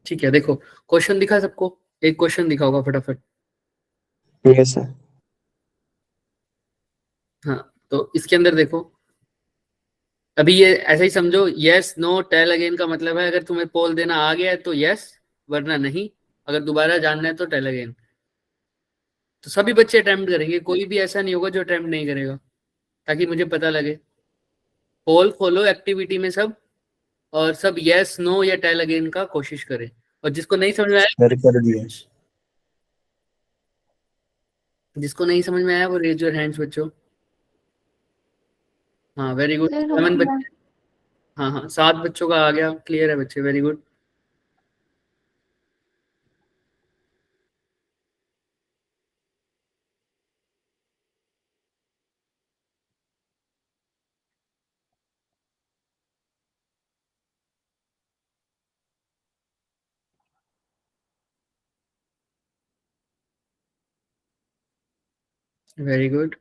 ठीक है, देखो क्वेश्चन दिखा सबको, एक क्वेश्चन दिखा होगा फटाफट। Yes sir. हाँ, तो इसके अंदर देखो, अभी ये ऐसा ही समझो, यस नो टेल अगेन का मतलब है अगर तुम्हें पोल देना आ गया है तो यस, वरना नहीं, अगर दोबारा जानना है तो टेल अगेन। तो सभी बच्चे अटेम्प्ट करेंगे, कोई भी ऐसा नहीं होगा जो अटेम्प्ट नहीं करेगा, ताकि मुझे पता लगे। पोल खोलो एक्टिविटी में सब, और सब यस नो या टेल अगेन का कोशिश करें, और जिसको नहीं समझ में आया, सर कर दिया। जिसको नहीं समझ में आया वो रेज योर हैंड्स बच्चों। हाँ वेरी गुड, सर हो 7 गया। बच्चे। हाँ हाँ, 7 बच्चों का आ गया, क्लियर है बच्चे, वेरी गुड। Very good.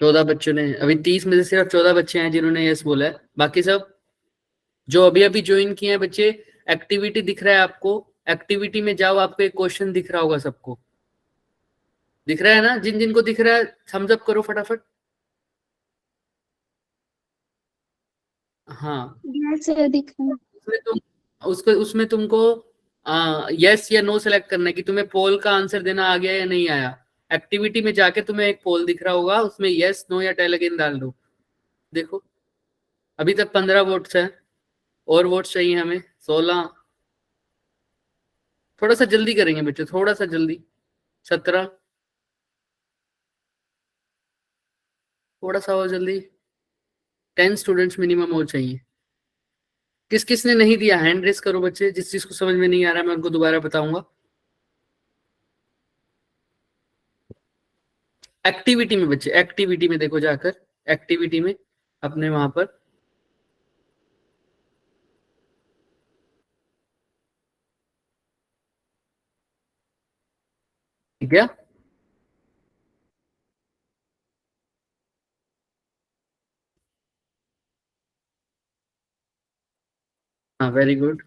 चौदह बच्चों ने, अभी 30 में से सिर्फ 14 बच्चे हैं जिन्होंने यस बोला है, बाकी सब जो अभी अभी ज्वाइन किए हैं बच्चे, एक्टिविटी दिख रहा है आपको, एक्टिविटी में जाओ, आपको एक क्वेश्चन दिख रहा होगा सबको, दिख रहा है ना? जिन जिनको दिख रहा है थम्स अप करो फटाफट। हाँ, यस सर दिख रहा है। उसमें तुम, उसमें तुमको यस या नो सेलेक्ट करना है कि तुम्हें पोल का आंसर देना आ गया या नहीं आया। एक्टिविटी में जाके तुम्हें एक पोल दिख रहा होगा, उसमें यस नो या टेल अगेन डाल दो। देखो अभी तक 15 वोट्स हैं, और वोट्स चाहिए हमें 16। थोड़ा सा जल्दी करेंगे बच्चे, थोड़ा सा जल्दी। 17, थोड़ा सा और जल्दी। 10 स्टूडेंट्स मिनिमम और चाहिए। किस किस ने नहीं दिया हैंड रेस करो बच्चे, जिस चीज को समझ में नहीं आ रहा मैं उनको दोबारा बताऊंगा। एक्टिविटी में बच्चे, एक्टिविटी में देखो जाकर, एक्टिविटी में अपने वहां पर, ठीक है। हाँ वेरी गुड,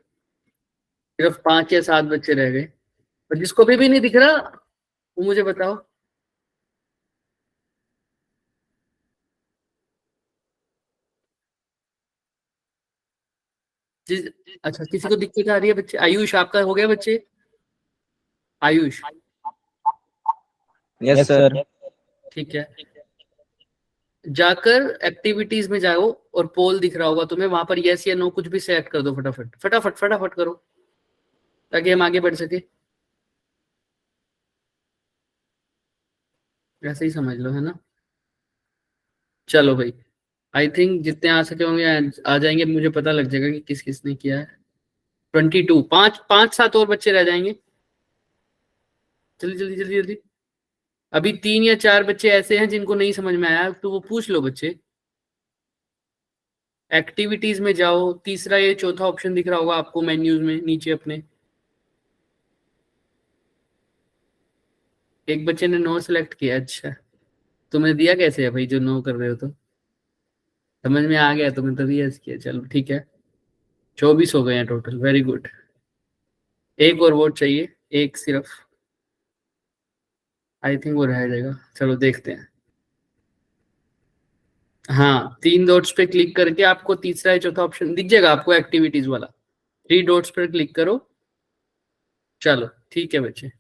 सिर्फ 5 या 7 बच्चे रह गए, और जिसको भी नहीं दिख रहा वो मुझे बताओ। जिस, अच्छा किसी को दिक्कत आ रही है बच्चे? आयुष आपका हो गया बच्चे? Ayush, yes sir. ठीक है। जाकर एक्टिविटीज में जाओ, और पोल दिख रहा होगा तुम्हें वहां पर, यस या नो कुछ भी सेलेक्ट कर दो, फटाफट फटाफट फटाफट करो, ताकि हम आगे बढ़ सके। ऐसे ही समझ लो, है ना? चलो भाई, आई थिंक जितने आ सके होंगे आ जाएंगे, मुझे पता लग जाएगा कि किस किस ने किया है। 22, पांच पांच 7 और बच्चे रह जाएंगे, जल्दी जल्दी जल्दी जल्दी। अभी 3 या 4 बच्चे ऐसे हैं जिनको नहीं समझ में आया, तो वो पूछ लो बच्चे। एक्टिविटीज में जाओ, तीसरा या चौथा ऑप्शन दिख रहा होगा आपको मेन्यूज में नीचे अपने। एक बच्चे ने नो सेलेक्ट किया, अच्छा तुमने दिया कैसे है भाई जो नो कर रहे हो? तो समझ में आ गया तुम्हें तभी यस किया, चलो ठीक है। 24 हो गए हैं टोटल, वेरी गुड। एक और वोट चाहिए, एक सिर्फ, आई थिंक वो रह जाएगा, चलो देखते हैं। हाँ, 3 डॉट्स पे क्लिक करके आपको तीसरा या चौथा ऑप्शन दिख जाएगा आपको, एक्टिविटीज वाला। 3 डॉट्स पर क्लिक करो। चलो ठीक है बच्चे।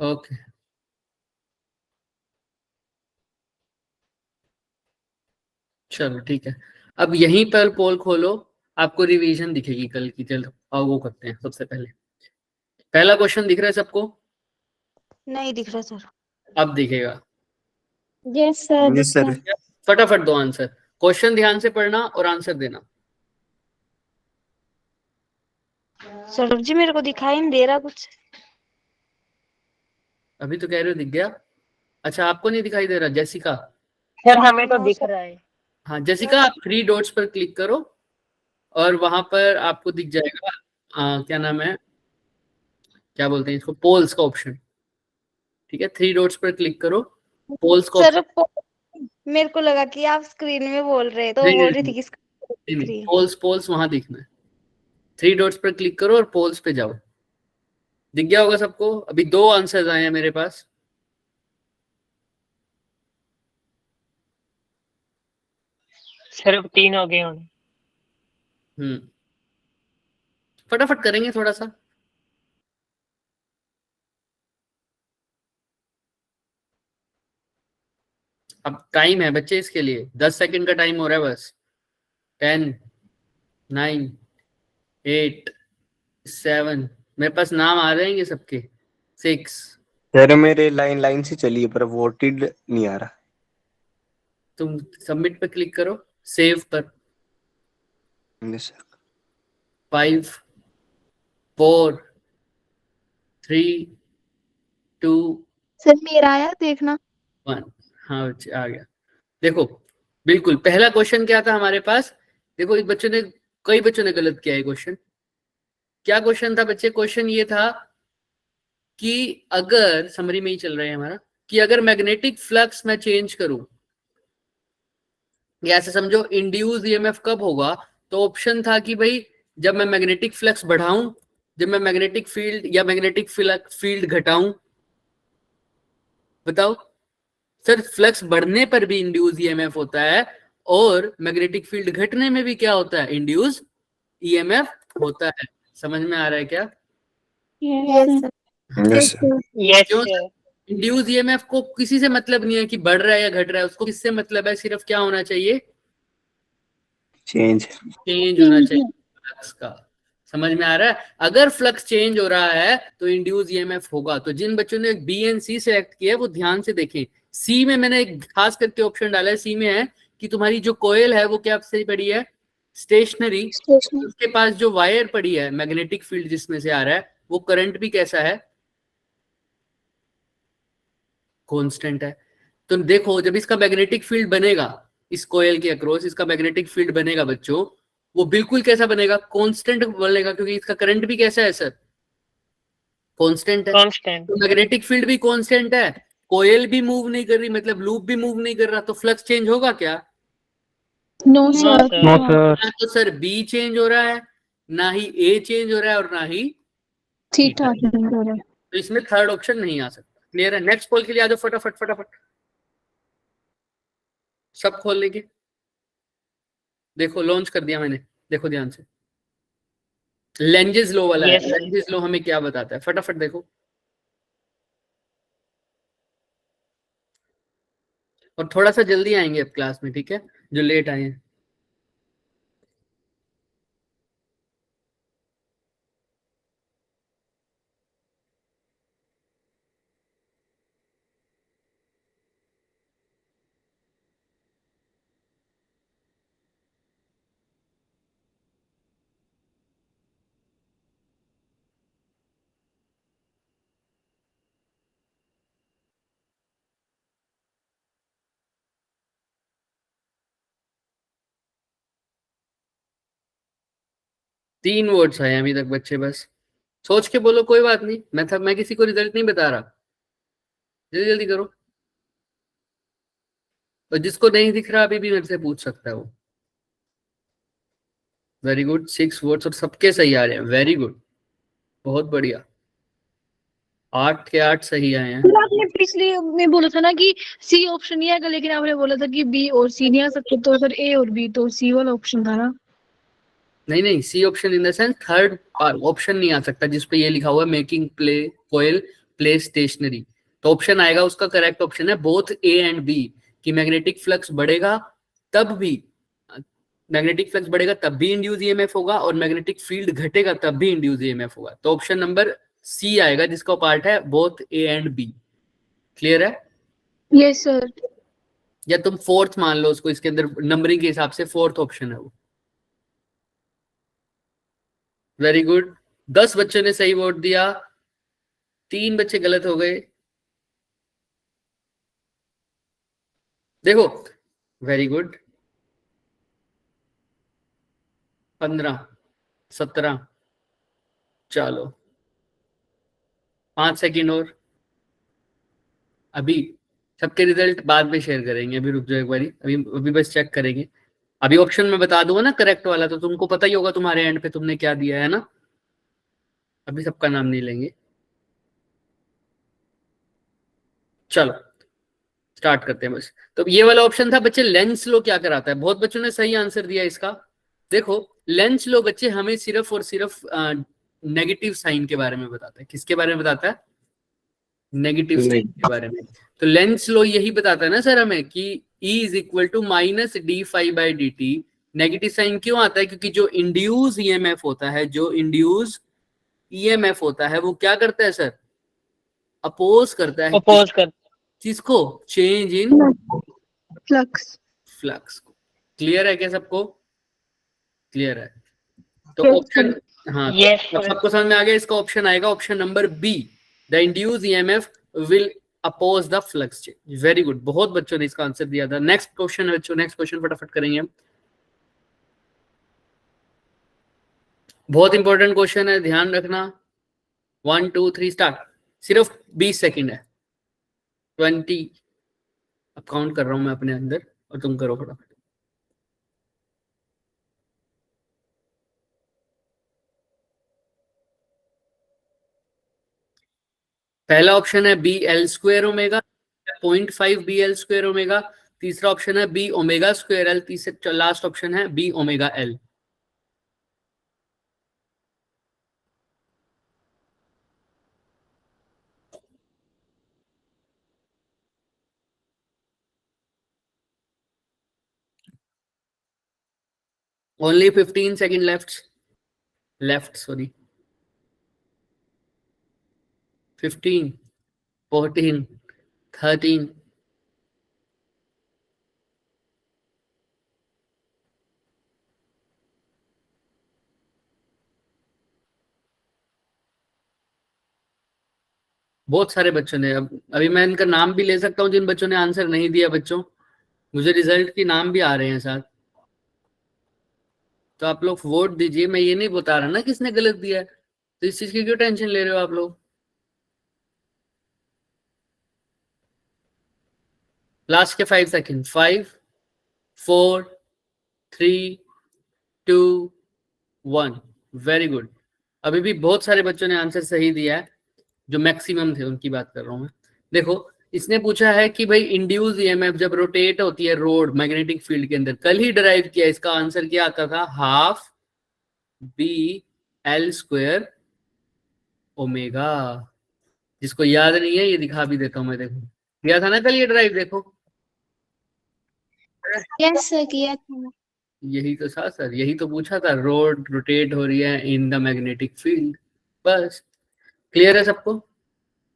ओके, चलो ठीक है। अब यहीं पर पोल खोलो, आपको रिवीजन दिखेगी कल की, चलो और वो करते हैं सबसे पहले। पहला क्वेश्चन दिख रहा है सबको? नहीं दिख रहा सर। अब दिखेगा। यस सर यस दिख रहा सर। है। फटाफट दो आंसर, क्वेश्चन ध्यान से पढ़ना और आंसर देना। सर जी मेरे को दिखाई नहीं दे रहा कुछ। अभी तो कह रहे हो दिख गया, अच्छा, आपको नहीं दिखाई दे रहा? जेसिका, सर हमें तो दिख रहा है। हाँ जेसिका, आप 3 डॉट्स पर क्लिक करो और वहां पर आपको दिख जाएगा क्या नाम है, क्या बोलते हैं इसको, पोल्स का ऑप्शन। ठीक है, 3 डॉट्स पर क्लिक करो, पोल्स का सर ऑप्शन। मेरे को लगा कि आप स्क्रीन में बोल रहे तो नहीं बोल नहीं रही थी नहीं कि नहीं, दिख नहीं, रही है। पोल्स पोल्स वहां दिखना है। 3 डॉट्स पर क्लिक करो और पोल्स पे जाओ। दिख गया होगा सबको? अभी 2 आंसर्स आए हैं मेरे पास। सर अब 3 हो गए होंगे। फटाफट करेंगे थोड़ा सा। अब टाइम है बच्चे इसके लिए, 10 सेकंड का टाइम हो रहा है बस। 10, 9, 8, 7, मेरे पास नाम आ रहे हैं ये सबके। 6। सर मेरे लाइन लाइन से चलिए पर वोटेड नहीं आ रहा। तुम सबमिट पे क्लिक करो, सेव पर। Yes sir. 5, 4, 3, 2, सर मेरा आया देखना। 1। हाँ बच्चे आ गया। देखो, बिल्कुल पहला क्वेश्चन क्या था हमारे पास? देखो एक बच्चे ने, कई बच्चों ने गलत किया है क्वेश्चन। क्या क्वेश्चन था बच्चे? क्वेश्चन ये था कि अगर, समरी में ही चल रहा है हमारा, कि अगर मैग्नेटिक फ्लक्स मैं चेंज करूं, या ऐसे समझो इंड्यूस ईएमएफ कब होगा, तो ऑप्शन था कि भाई जब मैं मैग्नेटिक फ्लक्स बढ़ाऊं, जब मैं मैग्नेटिक फील्ड या मैग्नेटिक फील्ड घटाऊं। बताओ सर, फ्लक्स बढ़ने पर भी इंड्यूस ईएमएफ होता है और मैग्नेटिक फील्ड घटने में भी क्या होता है? इंड्यूस ईएमएफ होता है। समझ में आ रहा है क्या? Yes yes sir. यस क्यों? सर। इंड्यूस ईएमएफ को किसी से मतलब नहीं है कि बढ़ रहा है या घट रहा है, उसको किससे मतलब है? सिर्फ क्या होना चाहिए? चेंज। चेंज होना चाहिए फ्लक्स का। समझ में आ रहा है? अगर फ्लक्स चेंज हो रहा है तो इंड्यूस ईएमएफ होगा। तो जिन बच्चों ने बी एंड सी सेलेक्ट किया है वो ध्यान से देखें। सी में मैंने एक खास करके ऑप्शन डाला है, सी में है कि तुम्हारी जो कोयल है वो क्या से पड़ी है? स्टेशनरी। उसके पास जो वायर पड़ी है, मैग्नेटिक फील्ड जिसमें से आ रहा है, वो करंट भी कैसा है? कांस्टेंट है। तो देखो जब इसका मैग्नेटिक फील्ड बनेगा, इस कोयल के अक्रॉस इसका मैग्नेटिक फील्ड बनेगा बच्चों, वो बिल्कुल कैसा बनेगा? कांस्टेंट बनेगा, क्योंकि इसका करंट भी कैसा है सर? कांस्टेंट है। कांस्टेंट। तो मैग्नेटिक फील्ड भी कांस्टेंट है, कोयल भी मूव नहीं कर रही, मतलब लूप भी मूव नहीं कर रहा, तो फ्लक्स चेंज होगा क्या? No no sir. सर। ना तो सर बी चेंज हो रहा है, ना ही ए चेंज हो रहा है, और ना ही थीटा। तो इसमें थर्ड ऑप्शन नहीं आ सकता। क्लियर है? नेक्स्ट पोल के लिए आ जाओ फटाफट फटाफट, सब खोल लेंगे। देखो लॉन्च कर दिया मैंने, देखो ध्यान से। लेंजेस लो वाला है। Yes sir. लेंजेस लो हमें क्या बताता है? फटाफट देखो। और थोड़ा सा जल्दी आएंगे अब क्लास में, ठीक है, जो लेट आए हैं। तीन वर्ड्स आए अभी तक बच्चे, बस सोच के बोलो, कोई बात नहीं, मैं किसी को रिजल्ट नहीं बता रहा। जल्दी जल्दी करो। और जिसको नहीं दिख रहा अभी भी मेरे से पूछ सकता है वो। वेरी गुड, 6 वर्ड्स और सबके सही आ रहे हैं। वेरी गुड, बहुत बढ़िया। 8 के 8 सही आए हैं। फिर आपने पिछले में बोला था ना कि सी ऑप्शन नहीं आएगा, लेकिन आपने बोला था कि बी और सी नहीं आ सकते, तो सर ए और बी, तो सी वाला ऑप्शन था ना। नहीं नहीं, C option in the sense third option नहीं आ सकता जिसपे ये लिखा हुआ है making play coil play stationary. तो ऑप्शन आएगा, उसका करेक्ट ऑप्शन है बोथ ए एंड बी, कि मैग्नेटिक फ्लक्स बढ़ेगा तब भी, मैग्नेटिक फ्लक्स बढ़ेगा तब भी इंड्यूस ईएमएफ होगा, और मैग्नेटिक फील्ड घटेगा तब भी इंड्यूस ईएमएफ होगा। तो ऑप्शन नंबर सी आएगा, जिसका पार्ट है both A and b. Clear है? Yes sir. या तुम फोर्थ मान लो उसको, इसके अंदर नंबरिंग के हिसाब से फोर्थ ऑप्शन है वो। वेरी गुड, 10 बच्चों ने सही वोट दिया, 3 बच्चे गलत हो गए। देखो वेरी गुड, 15, 17, चलो 5 सेकंड और। अभी सबके रिजल्ट बाद में शेयर करेंगे, अभी रुक जाओ एक बारी, अभी बस चेक करेंगे। अभी ऑप्शन में बता दूंगा ना करेक्ट वाला, तो तुमको पता ही होगा तुम्हारे एंड पे तुमने क्या दिया है ना। अभी सबका नाम नहीं लेंगे, चलो स्टार्ट करते हैं बस। तो ये वाला ऑप्शन था बच्चे, लेंस लो क्या कराता है। बहुत बच्चों ने सही आंसर दिया इसका। देखो लेंस लो बच्चे हमें सिर्फ और सिर्फ नेगेटिव साइन के बारे में बताता है। किसके बारे में बताता है? नेगेटिव साइन के बारे में। तो लेंस लो यही बताता है ना सर हमें कि E is equal to minus D phi by D T. Negative sign क्यों आता है? क्योंकि जो इंड्यूस ईएमएफ होता है, जो इंड्यूस ईएमएफ होता है वो क्या करता है सर? अपोज करता है। अपोज कर। किसको? Change in flux. फ्लक्स को। क्लियर है क्या सबको? क्लियर है। तो Yes, ऑप्शन, हाँ Yes, तो sir. सबको समझ में आ गया। इसका ऑप्शन आएगा option number B, the induce EMF will oppose the flux change. Very good, बहुत बच्चों ने इसका आंसर दिया था। नेक्स्ट क्वेश्चन है बच्चों, नेक्स्ट क्वेश्चन फटाफट करेंगे हम। बहुत इंपॉर्टेंट क्वेश्चन है, ध्यान रखना। 1 2 3 स्टार्ट। सिर्फ 20 सेकंड है, 20। अब काउंट कर रहा हूं मैं अपने अंदर और तुम करो फटाफट। पहला ऑप्शन है B L square omega, 0.5 B L square omega. तीसरा ऑप्शन है बी ओमेगा स्क्वायर एल। तीसरा लास्ट ऑप्शन है B omega L. Only 15 second left sorry. 15, 14, 13, बहुत सारे बच्चों ने। अभी मैं इनका नाम भी ले सकता हूँ जिन बच्चों ने आंसर नहीं दिया। बच्चों मुझे रिजल्ट के नाम भी आ रहे हैं साथ, तो आप लोग वोट दीजिए। मैं ये नहीं बता रहा ना किसने गलत दिया है, तो इस चीज की क्यों टेंशन ले रहे हो आप लोग। लास्ट के 5 सेकंड, 5 4 3 2 1। Very good. अभी भी बहुत सारे बच्चों ने आंसर सही दिया है, जो मैक्सिमम थे उनकी बात कर रहा हूं मैं। देखो इसने पूछा है कि भाई इंड्यूस ईएमएफ जब रोटेट होती है रोड मैग्नेटिक फील्ड के अंदर, कल ही डिराइव किया, इसका आंसर क्या आता था? Half B L square omega. जिसको याद नहीं है ये दिखा भी देता हूं मैं। देखो किया था ना कल ये डिराइव, देखो यस सर किया था। यही तो था सर, यही तो पूछा था। रोड रोटेट हो रही है इन द मैग्नेटिक फील्ड। बस क्लियर है सबको?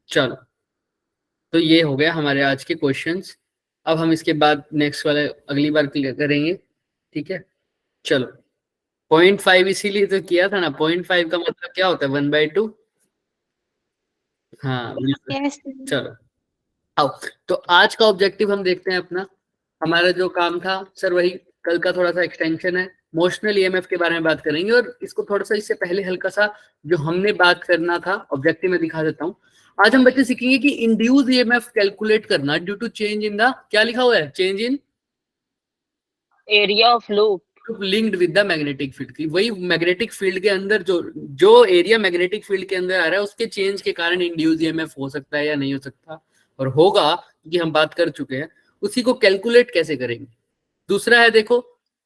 चलो तो ये हो गया हमारे आज के क्वेश्चंस। अब हम इसके बाद नेक्स्ट वाले अगली बार क्लियर करेंगे, ठीक है। चलो 0.5 इसीलिए तो किया था ना। 0.5 का मतलब क्या होता है? 1/2। हाँ बिल्कुल। यस चलो आओ, तो आज का ऑब्जेक्टिव हम देखते हैं अपना। हमारा जो काम था सर वही, कल का थोड़ा सा एक्सटेंशन है। मोशनल ईएमएफ के बारे में बात करेंगे, और इसको थोड़ा सा इससे पहले हल्का सा जो हमने बात करना था ऑब्जेक्टिव में दिखा देता हूँ। आज हम बच्चे सीखेंगे कि इंड्यूस ईएमएफ कैलकुलेट करना due to change in the, क्या लिखा हुआ है? Change in area of loop linked with the magnetic field की। वही मैग्नेटिक फील्ड के अंदर जो एरिया मैग्नेटिक फील्ड के अंदर आ रहा है उसके चेंज के कारण इंड्यूस ईएमएफ हो सकता है या नहीं हो सकता, और होगा कि हम बात कर चुके हैं। उसी को कैलकुलेट कैसे करेंगे। दूसरा है देखो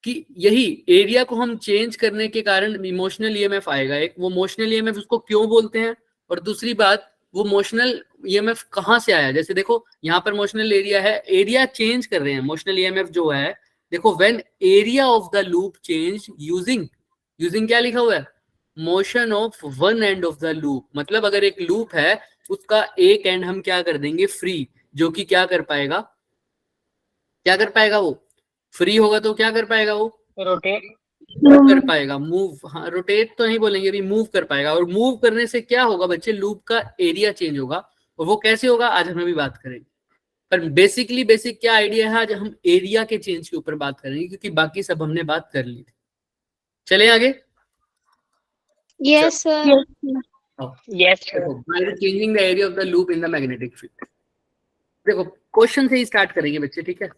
कि यही एरिया को हम चेंज करने के कारण इमोशनल ईएमएफ आएगा एक, वो मोशनल ईएमएफ उसको क्यों बोलते हैं, और दूसरी बात वो मोशनल ईएमएफ कहाँ से आया। जैसे देखो यहाँ पर मोशनल एरिया है, एरिया चेंज कर रहे हैं। मोशनल ईएमएफ जो है देखो, when area of the loop change using क्या लिखा हुआ है? Motion of one end of the loop. मतलब अगर एक लूप है उसका एक एंड हम क्या कर देंगे? फ्री, जो कि क्या कर पाएगा? क्या कर पाएगा? वो फ्री होगा तो क्या कर पाएगा? वो रोटेट कर पाएगा, मूव। हाँ रोटेट तो नहीं बोलेंगे, अभी मूव कर पाएगा। और मूव करने से क्या होगा बच्चे? लूप का एरिया चेंज होगा। और वो कैसे होगा आज हम अभी बात करेंगे। पर बेसिक क्या आइडिया है, आज हम एरिया के चेंज के ऊपर बात करेंगे क्योंकि बाकी सब हमने बात कर ली थी। चलें आगे। Yes, sir. Yes, sir. देखो, by changing the area of the loop in the magnetic field, देखो क्वेश्चन से ही स्टार्ट करेंगे बच्चे, ठीक है।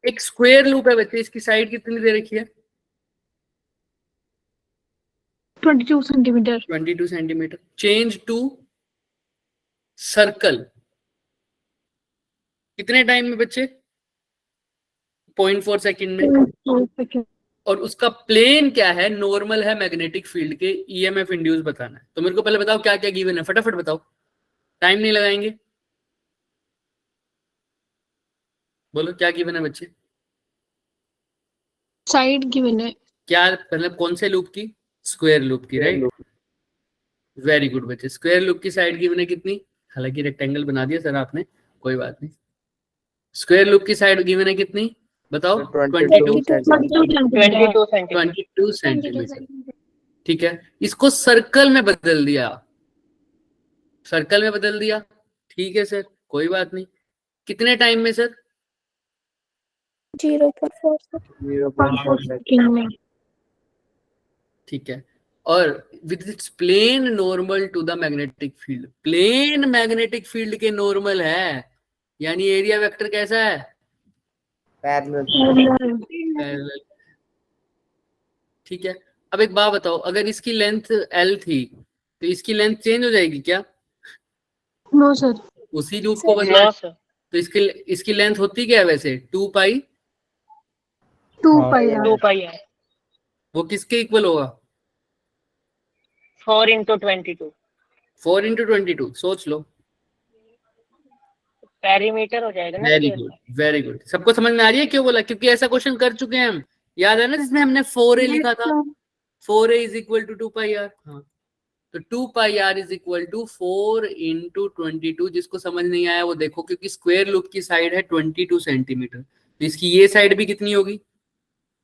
एक स्क्वायर लूप है बच्चे, इसकी साइड कितनी दे रखी है? 22 centimetre. 22 centimetre. Change to circle कितने टाइम में बच्चे? 0.4 सेकंड में। और उसका प्लेन क्या है? नॉर्मल है मैग्नेटिक फील्ड के, ईएमएफ इंड्यूस बताना है। तो मेरे को पहले बताओ क्या क्या गिवन है, फटाफट बताओ, टाइम नहीं लगाएंगे। बोलो क्या गिवन है बच्चे? साइड गिवन है। क्या मतलब कौन से लूप की? स्क्वायर लूप की, राइट। वेरी गुड बच्चे, स्क्वायर लूप की साइड गिवन है कितनी? हालांकि रेक्टेंगल बना दिया सर आपने, कोई बात नहीं। स्क्वायर लूप की साइड गिवन है कितनी बताओ? 22 22 सेंटीमीटर। ठीक है, इसको सर्कल में बदल दिया, सर्कल में बदल दिया, ठीक है सर, कोई बात नहीं। कितने टाइम में सर? 0.4 ठीक है, और with its plane normal to the magnetic field, plane magnetic field के नॉर्मल है, यानी एरिया वेक्टर कैसा है? पैरेलल। ठीक है, अब एक बात बताओ, अगर इसकी लेंथ l थी तो इसकी लेंथ चेंज हो जाएगी क्या? No sir. उसी लूप को बदला No, sir. तो इसकी लेंथ होती क्या है वैसे? 2 पाई। 2 पाई 2 pi r. वो किसके इक्वल होगा? 4 into 22. 4 into 22, सोच लो। पेरीमीटर हो जाएगा ना? Very good, very good. सबको समझ में आ रही है क्यों बोला? क्योंकि ऐसा क्वेश्चन कर चुके हैं हम, याद है ना, जिसमें हमने 4a लिखा था, 4a is equal to 2 pi r. हाँ, तो 2 pi r is equal to 4 into 22। जिसको समझ नहीं आया वो देखो, क्योंकि स्क्वायर लूप की साइड है 22 सेंटीमीटर, तो इसकी ये साइड भी कितनी होगी?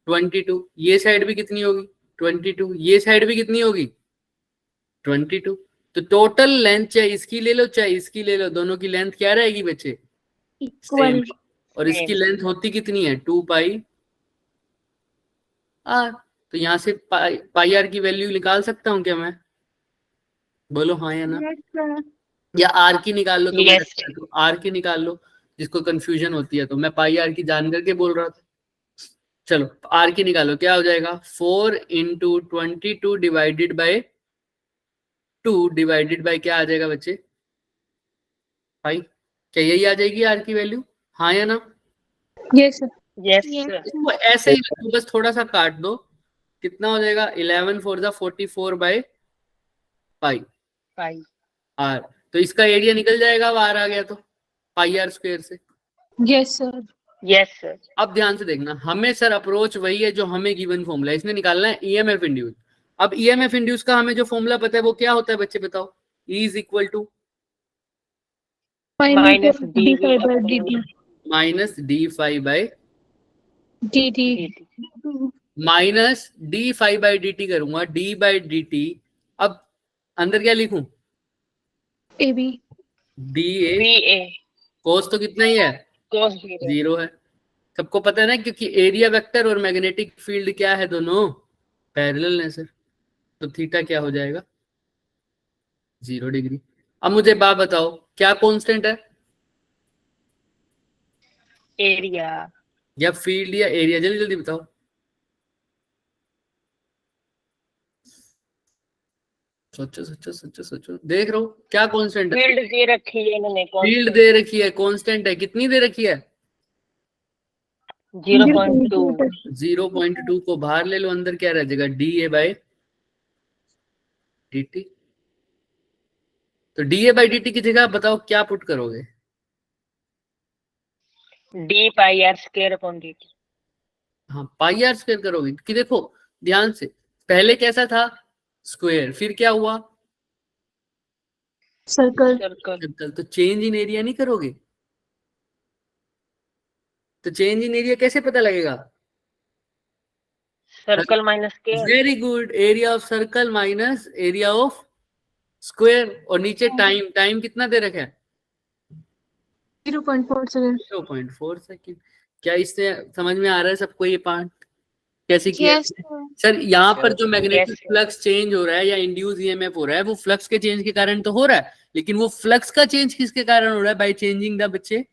22। ये साइड भी कितनी होगी? 22। ये साइड भी कितनी होगी? 22। तो टोटल लेंथ चाहे इसकी ले लो चाहे इसकी ले लो, दोनों की लेंथ क्या रहेगी बच्चे? इक्वल। Same। और इसकी लेंथ होती कितनी है? 2 पाई आर। तो यहाँ से पाई आर की वैल्यू निकाल सकता हूँ क्या मैं? बोलो हाँ या ना। या आर की निकाल लो, तो Yes. आर की निकाल लो, जिसको कंफ्यूजन होती है। तो मैं पाई आर की जान करके बोल रहा था। चलो आर की निकालो, क्या हो जाएगा? 4 into 22 divided by 2 divided by क्या आ जाएगा बच्चे? 5। क्या यही आ जाएगी आर की वैल्यू? हाँ या ना? Yes sir. Yes, Yes. sir. इसको ऐसे ही रखो, बस थोड़ा सा काट दो, कितना हो जाएगा? 11 4 जा 44 बाई पाई Pi. आर। तो इसका एरिया निकल जाएगा, अब आर आ गया तो पाई आर स्क्वायर से। Yes sir. Yes, sir. अब ध्यान से देखना, हमें सर अप्रोच वही है जो हमें गिवन फॉर्मूला है, इसने निकालना है ईएमएफ इंड्यूस। अब ईएमएफ इंड्यूस का हमें जो फॉर्मूला पता है वो क्या होता है बच्चे बताओ? E is equal to Minus d dv by upon dt minus d5 by dt dt. Minus d5 by dt करूंगा, d बाई dt। अब अंदर क्या लिखूं? ab da VA. कोस तो कितना ही है? Cos 0. 0 है। सबको पता है ना, क्योंकि एरिया वेक्टर और मैग्नेटिक फील्ड क्या है? दोनों पैरेलल है सर। तो थीटा क्या हो जाएगा? 0 डिग्री। अब मुझे बात बताओ, क्या कांस्टेंट है? Area. या फील्ड या एरिया? जल्दी जल्दी बताओ। सोचो सोचो सोचो सोचो, देख रहे हो क्या कांस्टेंट है? फील्ड दे रखी है इन्होंने. फील्ड दे रखी है, कांस्टेंट है, कितनी दे रखी है? 0.2. 0.2 को बाहर ले लो, अंदर क्या रह जाएगा? dA by dt। तो dA बाई dt की जगह बताओ क्या पुट करोगे? D pi r square upon dt. हाँ, पाई आर स्क्वायर करोगे। कि देखो ध्यान से, पहले कैसा था? स्क्वायर, फिर क्या हुआ? सर्कल। Circle. सर्कल। तो चेंज इन एरिया नहीं करोगे? तो चेंज इन एरिया कैसे पता लगेगा? Circle minus square. Very good, area of circle minus area of square. और नीचे टाइम, टाइम कितना दे रखा है? 0.4 सेकंड। 0.4 सेकेंड। क्या इससे समझ में आ रहा है सबको ये पार्ट कैसे किया Yes, है? sir. सर यहाँ पर जो Yes, magnetic sir. Flux change हो रहा है या इंड्यूस ईएमएफ हो रहा है वो फ्लक्स के चेंज के कारण तो हो रहा है, लेकिन वो फ्लक्स का चेंज किसके कारण हो रहा है? बाय चेंजिंग द बच्चे,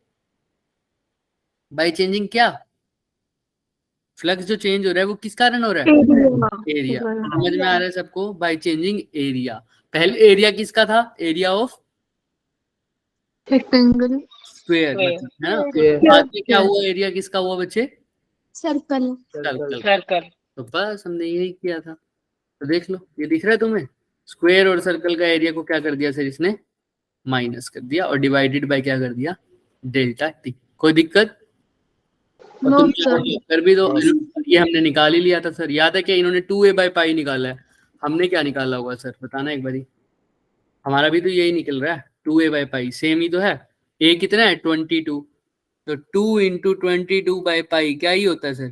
बाय चेंजिंग क्या? फ्लक्स जो चेंज हो रहा है वो किस कारण हो रहा है? एरिया। समझ में आ रहा है सबको? By changing area. पहले एरिया किसका था? Area of rectangle. Square, Square. मतलब है ना। बाद में क्या हुआ? एरिया किसका हुआ बच्चे? Circle. सर्कल। Circle. तो बस हमने यही किया था। तो देख लो, ये दिख रहा है तुम्हें? स्क्वायर और सर्कल का एरिया को क्या कर दिया सर इसने? माइनस कर दिया और डिवाइडेड बाय क्या कर दिया? Delta T. कोई दिक्कत? और नो तुम सर। कर भी दो। ये हमने निकाल ही लिया था सर, याद है क्या? इन्होंने 2a/π निकाला है, हमने क्या निकाला होगा सर? बताना एक बारी। हमारा भी तो यही निकल रहा है, 2a/π सेम ही तो है। a कितना है? 22। तो 2 × 22/π क्या ही होता है सर?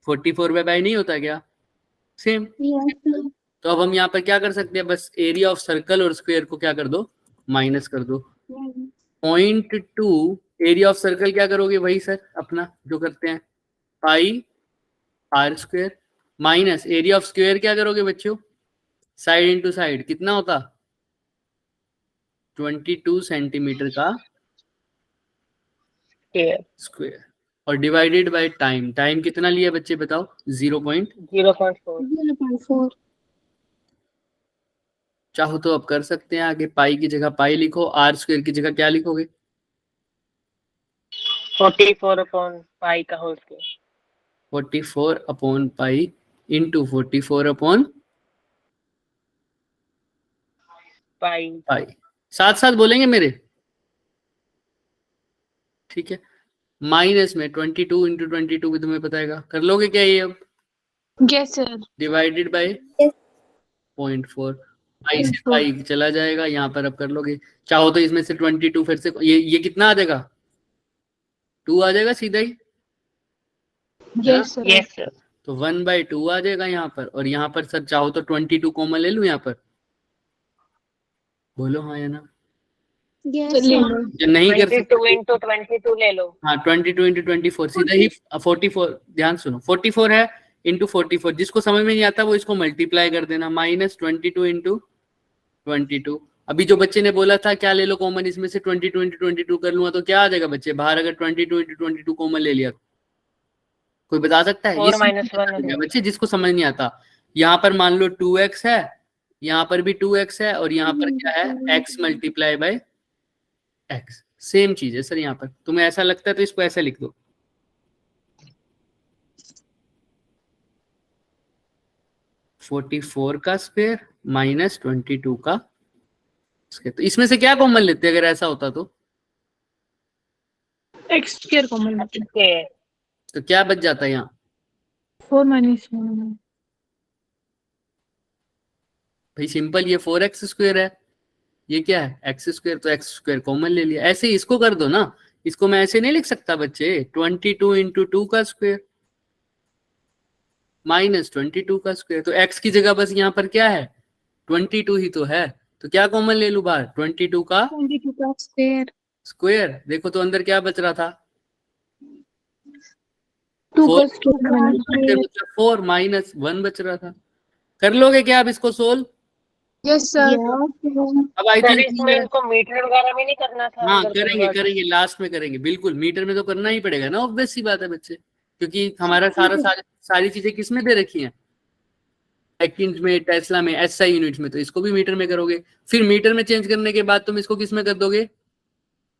44/π नहीं होता क्या? सेम। Yes, sir. तो अब हम यहाँ पर क्या कर सकते हैं? बस एरिया ऑफ सर्कल और स्क्वायर को क्या कर दो? माइनस कर दो। 0.2 एरिया ऑफ सर्कल क्या करोगे? वही सर अपना जो करते हैं, pi r square, minus area of square क्या करोगे बच्चों? साइड इंटू साइड कितना होता? 22 सेंटीमीटर का Square. स्क्वायर और डिवाइडेड बाय टाइम। टाइम कितना लिया बच्चे बताओ? 0. 0.4. 0.4. चाहो तो अब कर सकते हैं आगे, पाई की जगह पाई लिखो, आर स्क्वायर की जगह क्या लिखोगे? 44/π का होल स्क्वायर. 44/π इंटू 44/π। साथ साथ बोलेंगे मेरे, ठीक है? माइनस में 22 × 22 भी तुम्हें पता है, कर लोगे क्या ये अब? Yes sir. Divided by Yes. 0.4। पाई से पाई चला जाएगा, यहाँ पर अब कर लोगे। चाहो तो इसमें से 22 फिर से ये कितना आ जाएगा? 2 आ जाएगा सीधा ही। Yes sir. Yes, sir. तो 1/2 आ जाएगा यहाँ पर, और यहाँ पर सर चाहो तो 22 कॉमन ले लूं यहाँ पर। बोलो हाँ या ना? Yes, चलिए sir. जो नहीं कर 22 सकते, into 22 ले लो. हाँ 22 × 24 सीधा ही 44। ध्यान सुनो, 44 है इंटू 44। जिसको समझ में नहीं आता वो इसको मल्टीप्लाई कर देना, माइनस 22 × 22। अभी जो बच्चे ने बोला था क्या ले लो कॉमन, इसमें से 22 × 22 कर लूंगा तो क्या आ जाएगा बच्चे बाहर? अगर 22 × 22 कॉमन ले लिया, कोई बता सकता है? 4 - 1 ये बच्चे जिसको समझ नहीं आता, यहाँ पर मान लो 2x है, यहाँ पर भी 2x है, और यहाँ पर क्या है? x multiply by x। Same चीज है सर। यहाँ पर तुम्हें ऐसा लगता है तो इसको ऐसा लिख दो, -44 का स्क्वायर माइनस 22 का स्क्वायर। तो इसमें से क्या कॉमन लेते अगर ऐसा होता तो? एक्स स्क्वायर कॉमन लेते हैं। Square. तो क्या बच जाता है यहाँ? 4 - 1। भाई सिंपल, ये 4x स्क्वायर है, ये क्या है? x square. तो x स्क्वायर कॉमन ले लिया। ऐसे ही इसको कर दो ना, इसको मैं ऐसे नहीं लिख सकता बच्चे, 22 × 2 का स्क्वायर माइनस 22 का स्क्वायर। तो x की जगह बस यहाँ पर क्या है? 22 ही तो है। तो क्या कॉमन ले लूं बाहर? 22 का 22 का square. स्क्वायर। देखो तो अंदर क्या बच रहा था? 2 4 का स्क्वायर। 4 माइनस 1 बच रहा था। कर लोगे क्या आप इसको सोल्व? Yes sir. Yes. अब आई सर थिंक इसमें इनको मीटर वगैरह में नहीं करना था? हाँ अगर करेंगे convert- करेंगे, लास्ट में करेंगे बिल्कुल। मीटर में तो करना ही पड़ेगा ना, ऑब्वियस सी बात है बच्चे, क्योंकि हमारा सारी चीजें किस में दे रखी हैं? सेकंड में, टेस्ला में, एसआई यूनिट्स में। तो इसको भी मीटर में करोगे, फिर मीटर में चेंज करने के बाद तुम इसको किस में कर दोगे?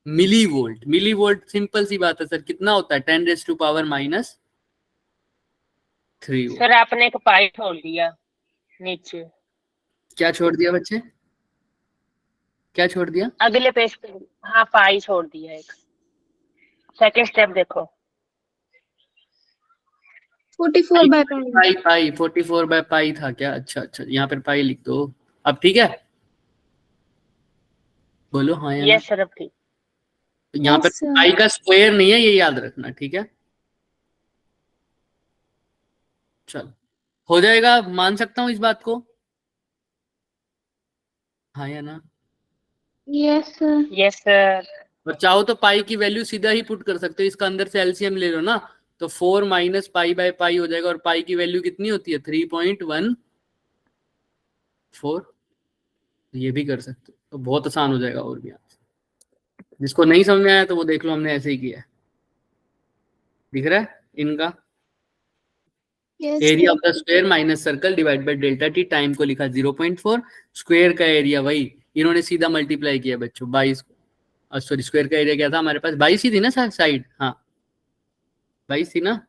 Millivolt. Millivolt simple सी बात है सर, कितना होता है? 10⁻⁻³ वोल्ट। सर आपने एक पाई छोड़ दिया नीचे, क्या छोड़ दिया बच्चे? क्या छोड़ दिया? अगले पेज पे। हाँ पाई छोड़ दिया एक। सेकंड स्टेप देखो। 44/π. पाई 44/π था क्या? अच्छा अच्छा, यहाँ पर पाई लिख दो। अब ठीक है, बोलो हाँ या ना? यस सर अब ठीक। यहाँ पर Yes, sir. पाई का स्क्वायर नहीं है, ये याद रखना, ठीक है? चलो हो जाएगा, मान सकता हूँ इस बात को, हाँ या ना? Yes, sir. Yes sir. और चाहो तो पाई की वैल्यू सीधा ही पुट कर सकते हो, इसका अंदर से एलसीएम ले लो ना, तो 4 माइनस पाई बाय पाई हो जाएगा, और पाई की वैल्यू कितनी होती है 3.14। ये भी कर सकते हो, तो बहुत आसान हो जाएगा। और भी जिसको नहीं समझ में आया तो वो देख लो, हमने ऐसे ही किया है। दिख रहा है इनका Yes. Area of the square minus circle divide by delta T, time को लिखा 0.4, स्क्वायर का एरिया वही इन्होंने सीधा मल्टीप्लाई किया बच्चों 22, सॉरी स्क्वायर का एरिया क्या था हमारे पास 22 ही थी ना साइड, हाँ 22 थी ना,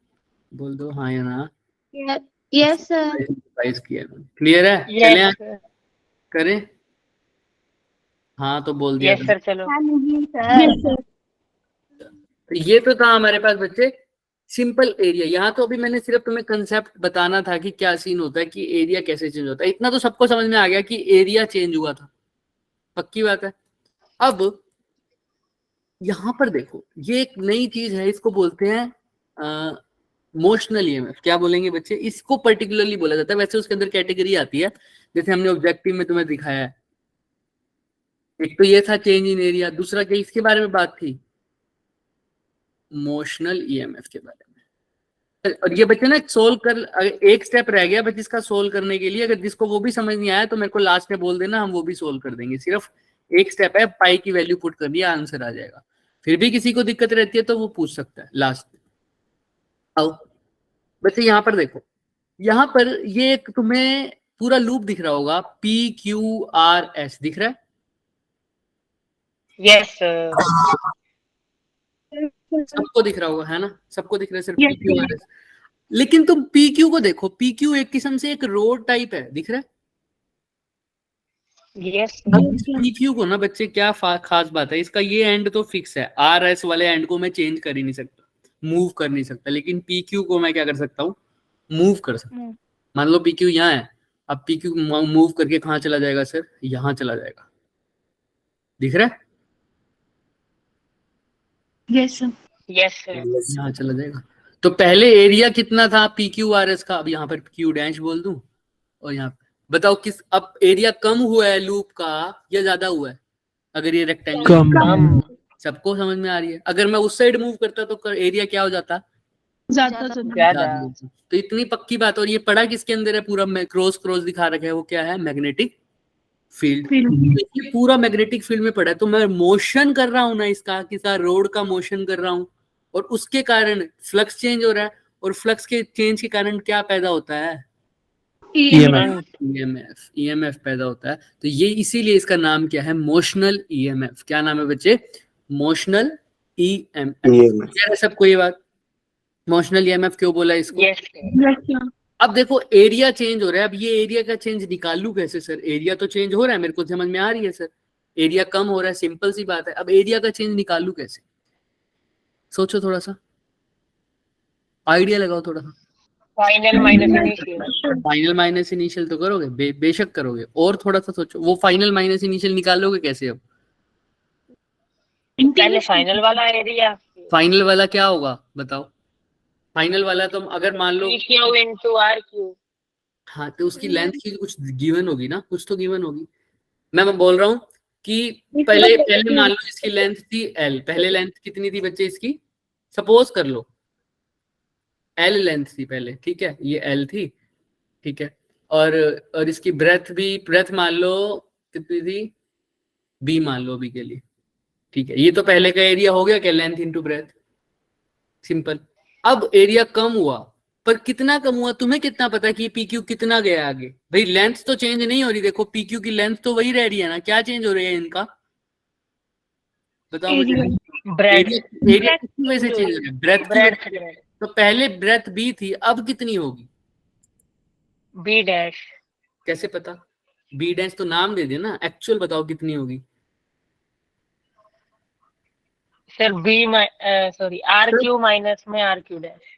बोल दो हाँ या ना। Yeah. Yes, sir. 22 किया, क्लियर है? चले यस सर, करें, हाँ तो बोल दिया यस सर, चलो। Yes, sir. तो ये तो था हमारे पास बच्चे सिंपल एरिया। यहाँ तो अभी मैंने सिर्फ तुम्हें कंसेप्ट बताना था कि क्या सीन होता है, कि एरिया कैसे चेंज होता है, इतना तो सबको समझ में आ गया कि एरिया चेंज हुआ था, पक्की बात है। अब यहाँ पर देखो ये एक नई चीज है, इसको बोलते हैं मोशनल ईएमएफ। क्या बोलेंगे बच्चे? इसको पर्टिकुलरली बोला जाता है, वैसे उसके अंदर कैटेगरी आती है जैसे हमने ऑब्जेक्टिव में तुम्हें दिखाया है। एक तो ये था चेंज इन एरिया, दूसरा क्या इसके बारे में बात थी, मोशनल ईएमएफ के बारे में। और ये बच्चे ना सोल्व कर, एक स्टेप रह गया बच्चे इसका सोल्व करने के लिए, अगर जिसको वो भी समझ नहीं आया तो मेरे को लास्ट में बोल देना, हम वो भी सोल्व कर देंगे। सिर्फ एक स्टेप है, पाई की वैल्यू पुट कर दिया आंसर आ जाएगा। फिर भी किसी को दिक्कत रहती है तो वो पूछ सकता है लास्ट में। आओ बच्चे यहाँ पर देखो, यहाँ पर ये एक तुम्हें पूरा लूप दिख रहा होगा, PQRS दिख रहा है? यस सर, सबको दिख रहा होगा है ना, सबको दिख रहा है सिर्फ Yes, PQRS। लेकिन तुम PQ को देखो, PQ एक किस्म से एक रोड टाइप है, दिख रहा है? यस अब इस PQ को ना बच्चे क्या खास बात है, इसका ये एंड तो फिक्स है, RS वाले एंड को मैं चेंज कर ही नहीं सकता, मूव कर नहीं सकता, लेकिन PQ को मैं क्या कर सकता हूँ, मूव कर सकता हूँ। मान लो PQ यहाँ है, अब PQ मूव करके कहाँ चला जाएगा सर? यहाँ चला जाएगा, दिख रहा है? Yes sir. यस सर, यहाँ चला जाएगा। तो पहले एरिया कितना था PQRS का, अब यहाँ पर Q डैश बोल दूं, और यहाँ बताओ किस, अब एरिया कम हुआ है लूप का या ज्यादा हुआ है? अगर ये रेक्टेंगल कम, सबको समझ में आ रही है, अगर मैं उस साइड मूव करता तो एरिया क्या हो जाता? ज्यादा सर। ज्यादा। होता। तो इतनी पक्की बात। और ये पढ़ा किसके अंदर है? पूरा क्रॉस क्रॉस दिखा रखा है, वो क्या है? Magnetic field. ये पूरा मैग्नेटिक फील्ड में पड़ा है, तो मैं मोशन कर रहा हूं ना इसका, किसा रोड का मोशन कर रहा हूं, और उसके कारण फ्लक्स चेंज हो रहा है, और फ्लक्स के चेंज के कारण क्या पैदा होता है? ईएमएफ पैदा होता है। तो ये इसीलिए इसका नाम क्या है? Motional EMF. क्या नाम है बच्चे? Motional EMF. क्या है सबको ये बात? मोशनल ईएमएफ क्यों बोला इसको? यस सर, अब देखो एरिया चेंज हो रहा है, अब ये एरिया का चेंज निकालूं कैसे सर? एरिया तो चेंज हो रहा है, मेरे को समझ में आ रही है सर, एरिया कम हो रहा है, सिंपल सी बात है। अब एरिया का चेंज निकालूं कैसे? सोचो थोड़ा सा, आइडिया लगाओ थोड़ा सा। Final minus initial. Final minus initial तो करोगे, बेशक करोगे, और थोड़ा सा सोचो, वो फाइनल माइनस इनिशियल निकालोगे कैसे? अब पहले फाइनल वाला एरिया, फाइनल वाला क्या होगा बताओ? फाइनल वाला तो अगर मान लो PQ into RQ। हाँ, तो उसकी लेंथ की कुछ गिवन होगी ना, कुछ तो गिवन होगी। मैं बोल रहा हूँ कि पहले मान लो इसकी लेंथ थी L, पहले लेंथ कितनी थी बच्चे इसकी? सपोज कर लो L लेंथ थी पहले, ठीक है, ये L थी, ठीक है, और इसकी ब्रेथ मान लो कितनी थी? B मान लो अभी के लिए, ठीक है। ये तो पहले का एरिया हो गया क्या? Length into breadth, simple. अब एरिया कम हुआ, पर कितना कम हुआ तुम्हें कितना पता है कि PQ कितना गया आगे? भाई लेंथ तो चेंज नहीं हो रही, देखो PQ की लेंथ तो वही रह रही है ना, क्या चेंज हो रही है इनका? बताओ मुझे। एरिया कितनी वजह से चेंज हो रहा है? ब्रेथ की वजह से। तो पहले ब्रेथ B थी, अब कितनी होगी? B dash. कैसे पता? B डैश तो नाम दे देना, एक्चुअल बताओ कितनी होगी? सर सॉरी RQ माइनस में RQ डैश।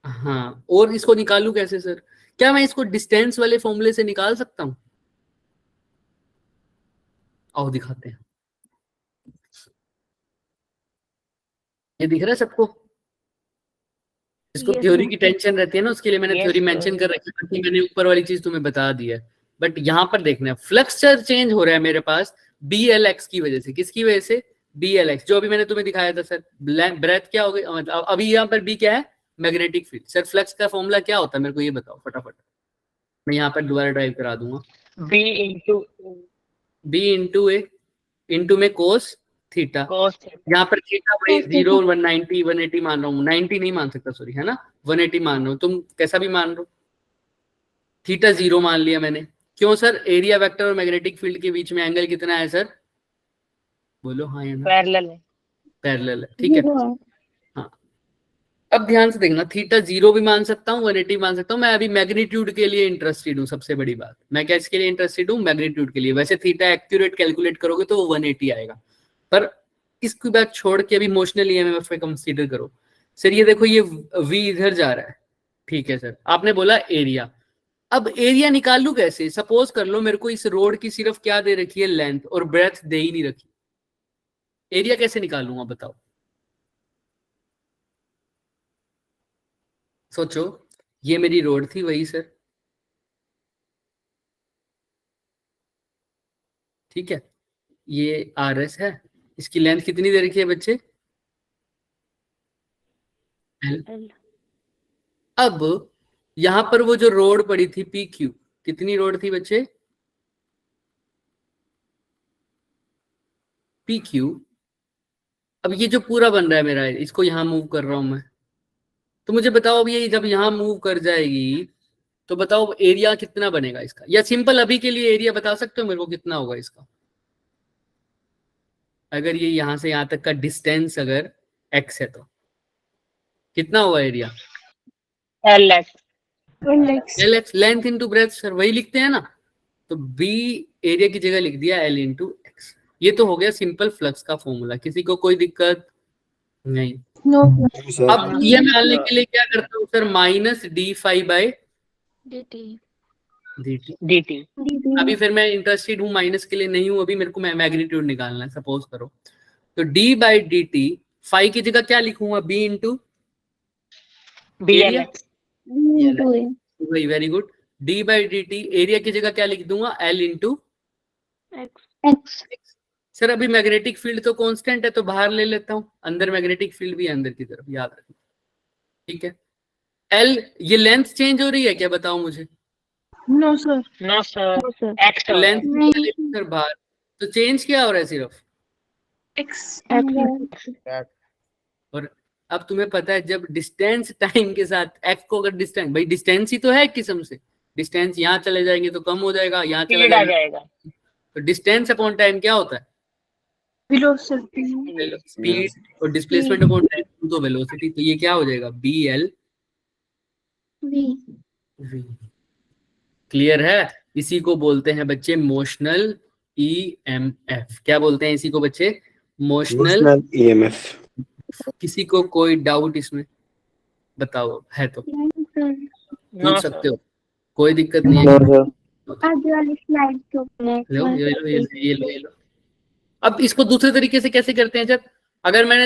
हाँ, और इसको निकालू कैसे सर? क्या मैं इसको डिस्टेंस वाले फॉर्मूले से निकाल सकता हूँ? आओ दिखाते हैं। ये दिख रहा है सबको? इसको थ्योरी की टेंशन रहती है ना, उसके लिए मैंने थ्योरी मेंशन कर रखी है, मैंने ऊपर वाली चीज तुम्हें बता दी है। बट यहाँ पर देखना है, फ्लक्स चेंज हो रहा है मेरे पास, बी एल एक्स की वजह से। किसकी वजह से? बी एल एक्स, जो अभी मैंने तुम्हें दिखाया था सर। ब्रेथ क्या हो गई, मतलब अभी यहाँ पर बी क्या है? Magnetic field. सर फ्लक्स का फॉर्मूला क्या होता है, मेरे को ये बताओ फटाफट, मैं यहाँ पर दोबारा ड्राइव करा दूंगा। बी इंटू बी इंटू ए, इंटू में कोस थीटा, कोस यहाँ पर थीटा भाई 0 190 180 मान रहा हूँ, 90 नहीं मान सकता सॉरी, है ना, 180 मान रहा हूँ, तुम कैसा भी मान लो, थीटा 0 मान लिया मैंने। क्यों सर? एरिया वेक्टर और मैग्नेटिक फील्ड के बीच में एंगल कितना है सर? बोलो हाँ या ना। पैरेलल है। पैरेलल है, ठीक है। हाँ, अब ध्यान से देखना, थीटा 0 भी मान सकता हूँ, 180 मान सकता हूँ। मैं अभी मैग्नीट्यूड के लिए इंटरेस्टेड हूँ, सबसे बड़ी बात, मैं क्या इसके लिए इंटरेस्टेड हूँ? मैग्नीट्यूड के लिए। वैसे थीटा एक्यूरेट कैलकुलेट करोगे तो वो 180 आएगा, पर इसकी बात छोड़ के अभी इमोशनल ईएमएफ पे कंसीडर करो। सर ये देखो, ये v इधर जा रहा है, ठीक है सर। आपने बोला एरिया, अब एरिया निकाल लूं कैसे? सपोज कर लो मेरे को इस रोड की सिर्फ क्या दे रखी है? लेंथ, और ब्रेथ दे ही नहीं रखी। एरिया कैसे निकालूंगा बताओ? सोचो, ये मेरी रोड थी, वही सर, ठीक है, ये आर एस है, इसकी लेंथ कितनी दे रखी है बच्चे? L। अब यहां पर वो जो रोड पड़ी थी पी क्यू, कितनी रोड थी बच्चे? P Q. अब ये जो पूरा बन रहा है मेरा, इसको यहां मूव कर रहा हूं मैं, तो मुझे बताओ अब ये जब यहां मूव कर जाएगी तो बताओ एरिया कितना बनेगा इसका? या सिंपल अभी के लिए एरिया बता सकते हो मेरे को कितना होगा इसका? अगर ये यहां से यहां तक का डिस्टेंस अगर x है तो कितना होगा area? L x. L x, length into breadth sir, वही लिखते हैं ना, तो b एरिया की जगह लिख दिया l इंटू एक्स। ये तो हो गया सिंपल फ्लक्स का फॉर्मूला। किसी को कोई दिक्कत नहीं? अब ये निकालने के लिए क्या करता हूँ sir? Minus D five by D T. dt अभी फिर मैं इंटरेस्टेड हूँ माइनस के लिए नहीं हूँ, अभी मेरे को मैग्नीट्यूड निकालना है। सपोज करो तो d by D t, five की जगह क्या लिखूंगा? B into B l area. X. वही, very good. D by D t, area की जगह क्या लिख दूंगा? L into x. सर अभी मैग्नेटिक फील्ड तो कांस्टेंट है, तो बाहर ले लेता हूँ, अंदर मैग्नेटिक फील्ड भी है अंदर की तरफ, याद रखना, ठीक है। एल, ये लेंथ चेंज हो रही है क्या बताओ मुझे? No sir. No sir, X length नहीं। सर बाहर, तो चेंज क्या हो रहा है? सिर्फ एक्स। और अब तुम्हें पता है जब डिस्टेंस टाइम के साथ एक्स को, अगर डिस्टेंस, भाई डिस्टेंस ही तो है एक किस्म से, डिस्टेंस यहाँ चले जाएंगे तो कम हो जाएगा, यहाँ चला स्पीड आ जाएगा, जाएगा। तो डिस्टेंस अपॉन टाइम क्या होता है? वेलोसिटी। स्पीड। और डिस्प्लेसमेंट अपॉन टाइम तो वेलोसिटी, तो ये क्या हो जाएगा? B L V. क्लियर है? इसी को बोलते हैं बच्चे मोशनल ईएमएफ। क्या बोलते हैं इसी को बच्चे? Motional EMF. किसी को कोई डाउट इसमें बताओ है तो नो पूछ सर। सकते हो, कोई दिक्कत नहीं है। आगे वाली स्लाइड लो ये लो। अब इसको दूसरे तरीके से कैसे करते हैं? जब अगर मैंने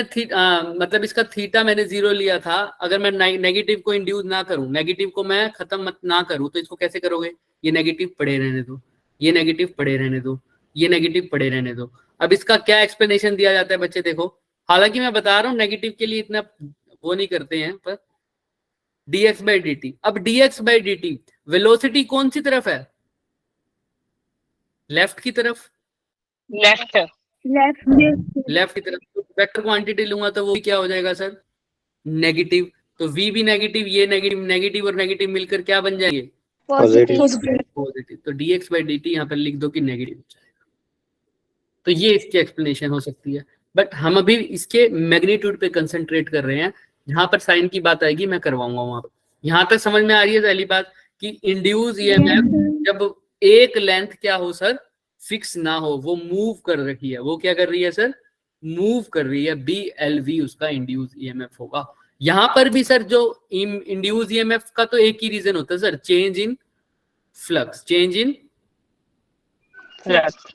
मतलब इसका थीटा मैंने 0 लिया था, अगर मैं नेगेटिव को इंड्यूस ना करूं, नेगेटिव को मैं खत्म मत ना करूं, तो इसको कैसे करोगे? ये नेगेटिव पड़े रहने दो, ये नेगेटिव पड़े रहने दो, ये नेगेटिव पड़े रहने दो। अब इसका क्या एक्सप्लेनेशन दिया जाता है बच्चे? देखो, हालांकि मैं बता रहा हूँ नेगेटिव के लिए इतना वो नहीं करते हैं, पर dx बाई डी टी। अब dx by D T, velocity कौन सी तरफ है? लेफ्ट की तरफ, लेफ्ट। लेफ्ट की तरफ। तो वेक्टर क्वांटिटी लूंगा तो वो क्या हो जाएगा सर? नेगेटिव। तो v भी नेगेटिव, ये नेगेटिव, नेगेटिव और नेगेटिव मिलकर क्या बन जाएंगे? पॉजिटिव। पॉजिटिव। तो dx बाई डी टी यहाँ पर लिख दो कि नेगेटिव हो जाएगा। तो ये इसकी एक्सप्लेनेशन हो सकती है, बट हम अभी इसके मैग्नीट्यूड पे कंसंट्रेट कर रहे हैं। जहां पर साइन की बात आएगी मैं करवाऊंगा वहां पर। यहाँ तक समझ में आ रही है पहली बात कि इंड्यूस ईएमएफ जब एक लेंथ क्या हो सर? फिक्स ना हो, वो मूव कर रही है। वो क्या कर रही है सर? मूव कर रही है। बी एल वी उसका इंड्यूस ईएमएफ होगा। यहां पर भी सर जो इंड्यूस ईएमएफ का तो एक ही रीजन होता है sir, change in flux. Change in flux.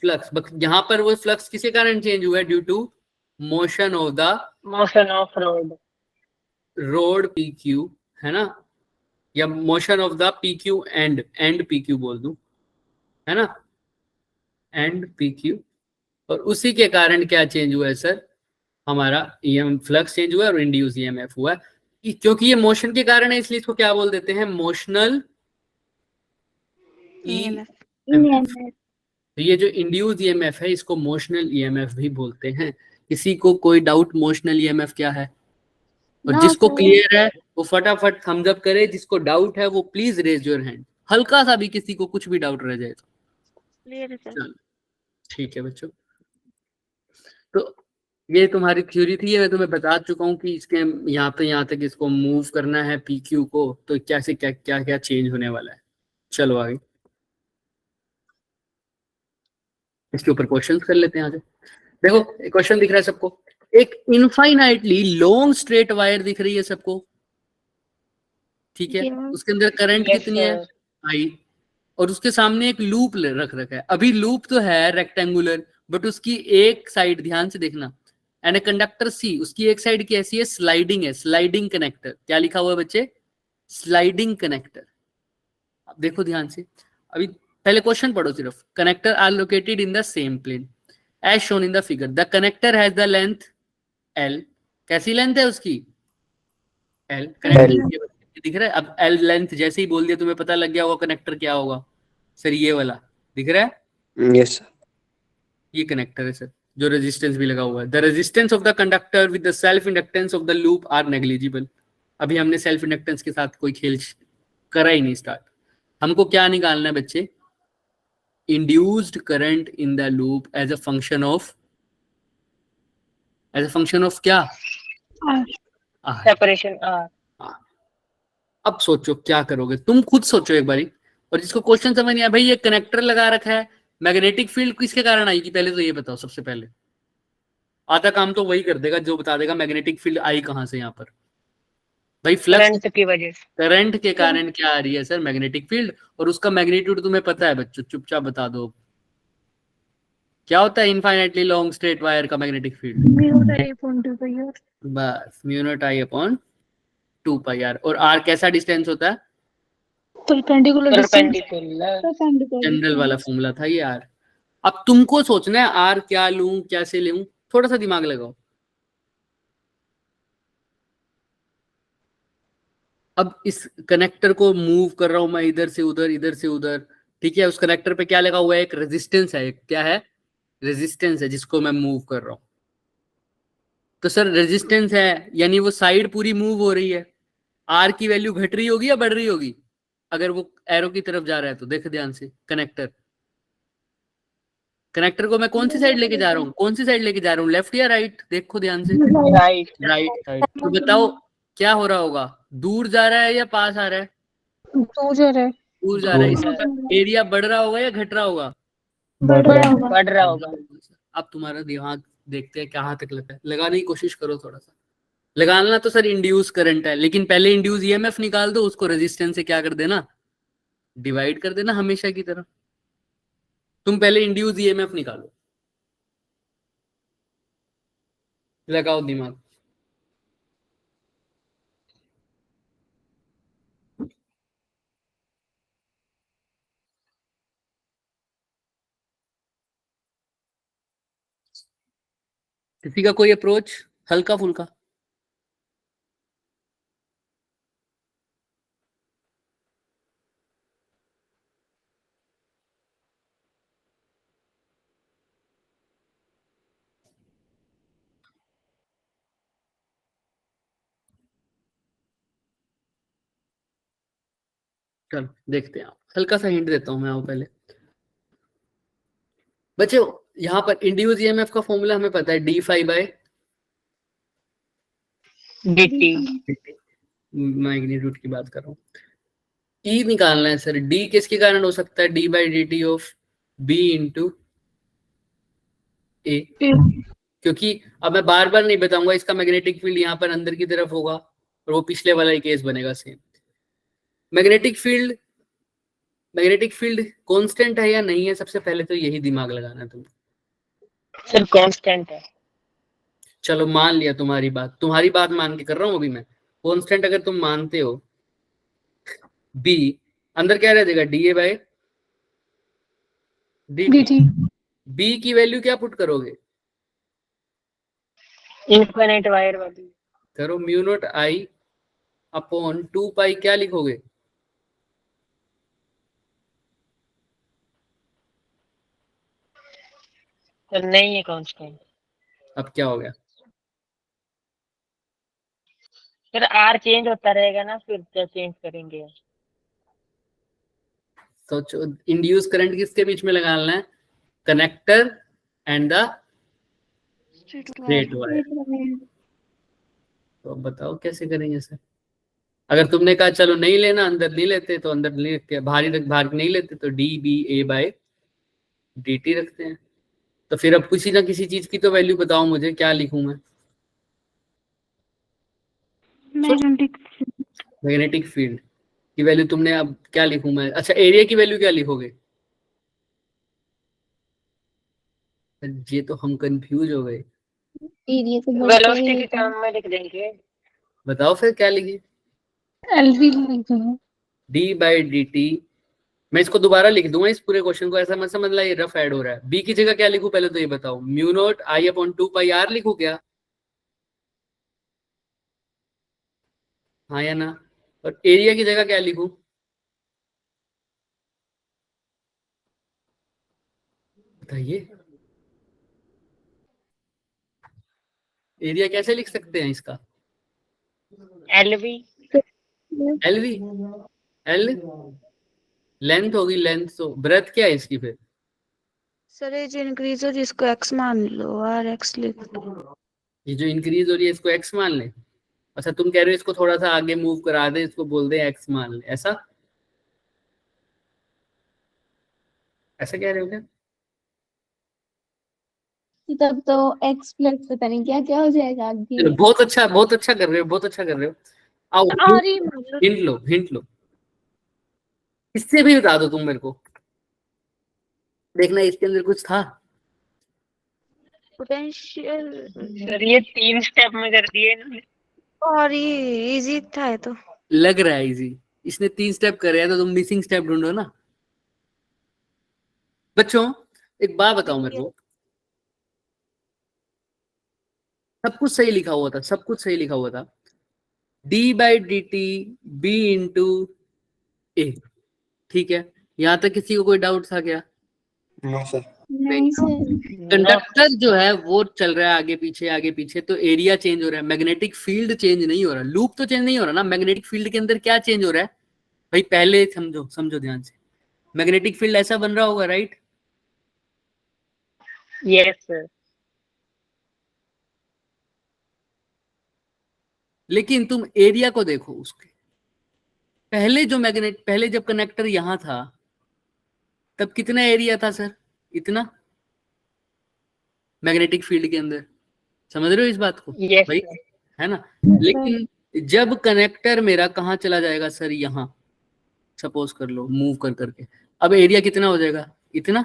Flux, यहाँ पर वो फ्लक्स किसी कारण चेंज हुआ है? Due to motion of the rod P Q, है ना, या motion of the P Q and P Q बोल दूं, है ना, एंड पी क्यू, और उसी के कारण क्या चेंज हुआ है सर, हमारा ईएम फ्लक्स चेंज हुआ है और इंड्यूस ईएमएफ हुआ है। क्योंकि ये मोशन के कारण है इसलिए इसको क्या बोल देते हैं, मोशनल EMF. तो ये जो इंड्यूस ईएमएफ है इसको मोशनल ईएमएफ भी बोलते हैं। किसी को कोई डाउट मोशनल ईएमएफ क्या है? और No, जिसको sir. क्लियर है वो फटाफट थम्स अप करे, जिसको डाउट है वो प्लीज रेज योर हैंड। हल्का सा भी किसी को कुछ भी डाउट रह जाए तो Clear है sir. चलो ठीक है बच्चों। तो ये तुम्हारी थ्योरी थी, ये मैं तुम्हें बता चुका हूँ कि इसके यहाँ तक इसको मूव करना है पी क्यू को, तो कैसे क्या क्या क्या चेंज होने वाला है। चलो आगे इसके ऊपर क्वेश्चन कर लेते हैं। आगे देखो क्वेश्चन दिख रहा है सबको, एक इनफाइनाइटली लॉन्ग स्ट्रेट वायर दिख रही है सबको, ठीक है, Yeah. उसके अंदर करंट Yes, कितनी है, sir. आई, और उसके सामने एक लूप रख रखा है। अभी लूप तो है रेक्टेंगुलर, बट उसकी एक साइड ध्यान से देखना, एंड कंडक्टर सी, उसकी एक साइड कैसी है, स्लाइडिंग है, स्लाइडिंग कनेक्टर। क्या लिखा हुआ है बच्चे, स्लाइडिंग कनेक्टर। अब देखो ध्यान से, अभी पहले क्वेश्चन पढ़ो सिर्फ। Connector are located in the same plane as shown in the figure, the connector has the length L. कैसी लेंथ है उसकी, एल। कनेक्टर दिख रहा है, अब एल लेंथ जैसे ही बोल दिया तुम्हें पता लग गया होगा कनेक्टर क्या होगा सर, ये वाला दिख रहा है, यस सर। ये कनेक्टर है सर, जो रेजिस्टेंस भी लगा हुआ है। The resistance of the conductor with the self inductance of the loop are negligible. अभी हमने सेल्फ इंडक्टेंस के साथ कोई खेल करा ही नहीं स्टार्ट। हमको क्या निकालना है बच्चे, induced current in the loop as a function of क्या, R। Separation R. अब सोचो क्या करोगे, तुम खुद सोचो एक बारी। और जिसको क्वेश्चन समझ नहीं आया, भाई ये कनेक्टर लगा रखा है, मैग्नेटिक फील्ड किसके कारण आएगी, पहले तो ये बताओ। सबसे पहले आधा काम तो वही कर देगा जो बता देगा मैग्नेटिक फील्ड आई कहां से। यहाँ पर भाई फ्लक्स करंट की वजह से. करंट के कारण क्या आ रही है सर, मैग्नेटिक फील्ड, और उसका मैग्नीट्यूड तुम्हें पता है बच्चों, चुपचाप बता दो क्या होता है इनफाइनाइटली लॉन्ग स्ट्रेट वायर का मैग्नेटिक फील्ड, बस mu naught I upon 2 pi R. और आर कैसा डिस्टेंस होता है, परपेंडिकुलर. जनरल वाला फॉर्मूला था ये आर। अब तुमको सोचना है आर क्या लूं, कैसे लूं, थोड़ा सा दिमाग लगाओ। अब इस कनेक्टर को मूव कर रहा हूं मैं इधर से उधर, इधर से उधर, ठीक है। उस कनेक्टर पे क्या लगा हुआ है, एक रेजिस्टेंस है, क्या है, रेजिस्टेंस है जिसको मैं मूव कर रहा हूं। तो सर रेजिस्टेंस है यानी वो साइड पूरी मूव हो रही है, आर की वैल्यू घट रही होगी या बढ़ रही होगी, अगर वो एरो की तरफ जा रहा है तो। देख ध्यान से, कनेक्टर को मैं कौन सी साइड लेके जा रहा हूँ, कौन सी साइड लेके जा रहा हूँ, लेफ्ट या राइट, देखो ध्यान से, राइट. राइट। तो बताओ क्या हो रहा होगा, दूर जा रहा है या पास आ रहा है, दूर जा रहा है। इसका एरिया बढ़ रहा होगा या घट रहा होगा, बढ़ रहा होगा. अब तुम्हारा दिमाग देखते हैं कहाँ तक लगता है, लगाने की कोशिश करो थोड़ा सा। लगाना तो सर इंड्यूस करंट है, लेकिन पहले इंड्यूस ईएमएफ निकाल दो, उसको रेजिस्टेंस से क्या कर देना, डिवाइड कर देना हमेशा की तरह। तुम पहले इंड्यूस ईएमएफ निकालो, लगाओ दिमाग। किसी का कोई अप्रोच हल्का फुल्का, चलो देखते हैं। हल्का सा हिंट देता हूं मैं, आओ पहले बच्चों। यहाँ पर इंड्यूस ईएमएफ का फॉर्मूला हमें पता है, D phi by dt. Magnitude की बात कर रहा हूँ। ई निकालना है सर, डी किसके कारण हो सकता है, d by D t of B into A. क्योंकि अब मैं बार बार नहीं बताऊंगा, इसका मैग्नेटिक फील्ड यहाँ पर अंदर की तरफ होगा और वो पिछले वाला ही केस बनेगा सेम। मैग्नेटिक फील्ड कांस्टेंट है या नहीं है, सबसे पहले तो यही दिमाग लगाना है तुम। सर कांस्टेंट है. चलो मान लिया तुम्हारी बात मान के कर रहा हूँ अभी मैं। कांस्टेंट अगर तुम मानते हो, बी अंदर क्या रह जाएगा, D A by D T. B की वैल्यू क्या पुट करोगे? इनफिनिट वायर वाली। करो mu naught I upon 2 pi, क्या लिखोगे? तो नहीं है कांस्टेंट, अब क्या हो गया? फिर आर चेंज होता रहेगा ना, फिर क्या चेंज करेंगे? सोचो, इंड्यूस करंट किसके बीच में लगाना है? Connector and the straight wire. तो अब बताओ कैसे करेंगे सर? अगर तुमने कहा चलो नहीं लेना, अंदर नहीं लेते, तो अंदर नहीं रख के बाहर नहीं लेते, तो D B A by D T रखते हैं। तो फिर अब किसी ना किसी चीज की तो वैल्यू बताओ मुझे, क्या लिखूं मैं? मैग्नेटिक फील्ड की वैल्यू तुमने, अब क्या लिखूं मैं? अच्छा, एरिया की वैल्यू क्या लिखोगे? ये तो हम कंफ्यूज हो गए। एरिया तो वेलोसिटी के टर्म में लिख देंगे। बताओ फिर क्या लिखिए? एलवी लिखना। D by D T. मैं इसको दोबारा लिख दूंगा इस पूरे क्वेश्चन को, ऐसा मत समझना ये रफ ऐड हो रहा है। बी की जगह क्या लिखूं पहले तो ये बताओ? Mu naught I upon 2 pi R लिखूं क्या? हाँ या ना? और एरिया की जगह क्या लिखूं? बताइए, एरिया कैसे लिख सकते हैं इसका? L V. L V. L length होगी, लेंथ। तो ब्रेथ क्या है इसकी फिर? सर ये जो इंक्रीज हो जिसको एक्स मान लो, आर एक्स लिख लो। ये जो इंक्रीज हो रही है इसको एक्स मान ले। अच्छा, तुम कह रहे हो इसको थोड़ा सा आगे मूव करा दे, इसको बोल दे एक्स मान ले, ऐसा ऐसा कह रहे हो क्या? तब तो एक्स प्लस पता नहीं क्या क्या हो जाएगा आगे। चलो, बहुत अच्छा, बहुत अच्छा कर रहे हो, बहुत अच्छा कर रहे हो। आओ आर ही मान लो। हिंट लो, हिंट लो, इससे भी बता दो तुम मेरे को। देखना इसके अंदर कुछ था। पोटेंशियल। सर ये 3 स्टेप में कर दिए इन्होंने। और ये इजी था ये तो। लग रहा है इजी। इसने 3 स्टेप करे हैं, तो तुम मिसिंग स्टेप ढूंढो ना बच्चों। एक बात बताओ मेरे को, सब कुछ सही लिखा हुआ था, सब कुछ सही लिखा हुआ था। D by D T B into A, ठीक है? यहां तक किसी को कोई डाउट था क्या? No sir. नहीं सर। कंडक्टर जो है वो चल रहा है आगे पीछे आगे पीछे, तो एरिया चेंज हो रहा है, मैग्नेटिक फील्ड चेंज नहीं हो रहा। लूप तो चेंज नहीं हो रहा ना। मैग्नेटिक फील्ड के अंदर क्या चेंज हो रहा है भाई? पहले समझो, समझो ध्यान से। मैग्नेटिक फील्ड ऐसा बन रहा होगा, राइट? Yes sir. लेकिन तुम एरिया को देखो उसके। पहले जो पहले जब कनेक्टर यहां था, तब कितना एरिया था सर? इतना, मैग्नेटिक फील्ड के अंदर। समझ रहे हो इस बात को यस भाई? सर। है ना? लेकिन जब कनेक्टर मेरा कहाँ चला जाएगा सर? यहाँ, सपोज कर लो मूव कर करके, अब एरिया कितना हो जाएगा? इतना।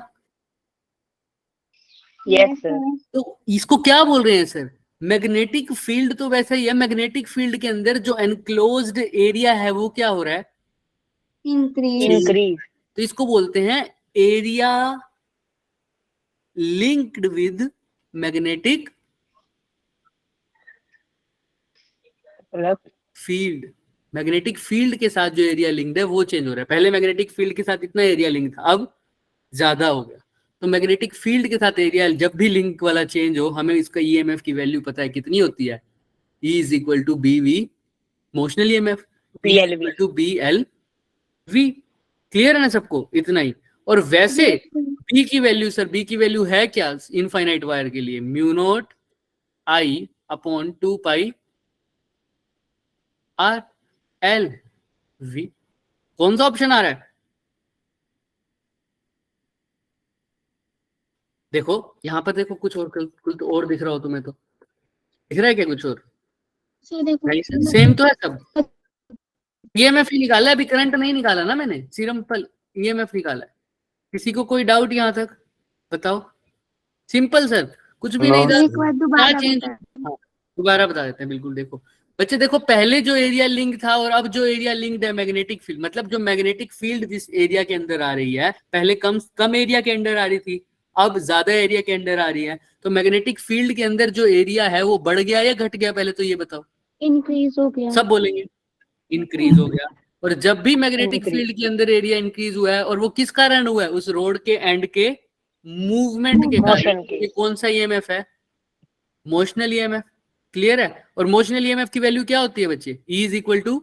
Yes sir. तो इसको क्या बोल रहे हैं सर? मैग्नेटिक फील्ड तो वैसा ही है। मैग्नेटिक फील्ड के अंदर जो एनक्लोज्ड एरिया है वो क्या हो रहा है? इंक्रीज। इंक्रीज। तो इसको बोलते हैं area linked with magnetic field. Magnetic field के साथ जो एरिया लिंक्ड है वो चेंज हो रहा है। पहले मैग्नेटिक फील्ड के साथ इतना एरिया लिंक था, अब ज्यादा हो गया। तो मैग्नेटिक फील्ड के साथ एरिया जब भी लिंक वाला चेंज हो, हमें इसका ईएमएफ की वैल्यू पता है कितनी होती है? E is equal to B V motional EMF, BLV to B L V. Clear है ना सबको? इतना ही। और वैसे बी की वैल्यू सर, बी की वैल्यू है क्या इनफाइनाइट वायर के लिए? Mu naught I upon 2 pi R L V. कौन सा ऑप्शन आ रहा है? देखो यहां पर, देखो कुछ और, कुछ और दिख रहा हो तुम्हें तो? दिख रहा है क्या कुछ और? सर देखो सेम तो है सब। ईएमएफ ही निकाला है, अभी करंट नहीं निकाला ना मैंने, सिंपल ईएमएफ निकाला है। किसी को कोई डाउट यहां तक? बताओ। सिंपल सर, कुछ भी नहीं था। एक बार दोबारा क्या चेंज? बता। दोबारा बता देते हैं, बिल्कुल। देखो बच्चे, देखो पहले जो एरिया लिंक था और अब जो एरिया लिंक्ड है मैग्नेटिक फील्ड, मतलब जो मैग्नेटिक फील्ड जिस एरिया के अंदर आ रही है, पहले कम एरिया के अंदर आ रही थी, अब ज्यादा एरिया के अंदर आ रही है, तो मैग्नेटिक फील्ड के अंदर जो एरिया है वो बढ़ गया या घट गया, पहले तो ये बताओ। इंक्रीज हो गया। सब बोलेंगे इंक्रीज हो गया। और जब भी मैग्नेटिक Increase. फील्ड के अंदर एरिया इंक्रीज हुआ है, और वो किस कारण हुआ है, उस रोड के एंड के मूवमेंट के कारण। Motion के। ये कौन सा ईएमएफ है, मोशनल ईएमएफ। क्लियर है। और मोशनल ईएमएफ की वैल्यू क्या होती है बच्चे, E is equal to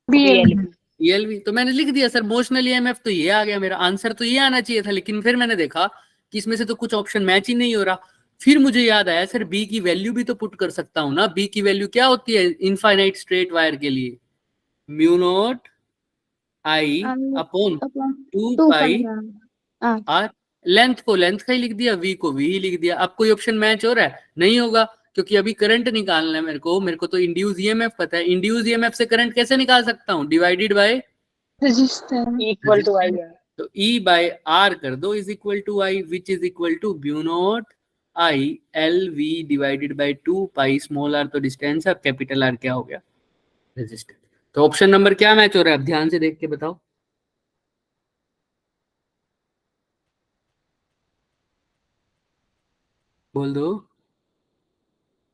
BLV। ELV। तो मैंने लिख दिया सर मोशनल ईएमएफ, तो ये आ गया, मेरा आंसर तो ये आना चाहिए था, लेकिन फिर मैंने देखा कि इसमें से तो कुछ ऑप्शन मैच ही नहीं हो रहा। फिर मुझे याद आया सर बी की वैल्यू भी तो पुट कर सकता हूं ना। बी की वैल्यू क्या होती है इनफाइनाइट स्ट्रेट वायर के लिए, mu naught I upon 2 pi R. Length को लेंथ का ही लिख दिया, वी को वी ही लिख दिया। अब कोई ऑप्शन मैच हो रहा है, नहीं होगा, क्योंकि अभी करंट निकालना है मेरे को तो इंड्यूस ईएमएफ पता है। इंड्यूस ईएमएफ से करंट कैसे निकाल सकता हूँ, divided by register. Equal to I। तो E बाय आर कर दो is equal to I, which is equal to mu naught I L V divided by 2 pi, small R तो डिस्टेंस है, कैपिटल आर क्या हो गया, रेजिस्टेंस। तो option number क्या मैच हो रहा है, अब ध्यान से देख के बताओ। बोल दो,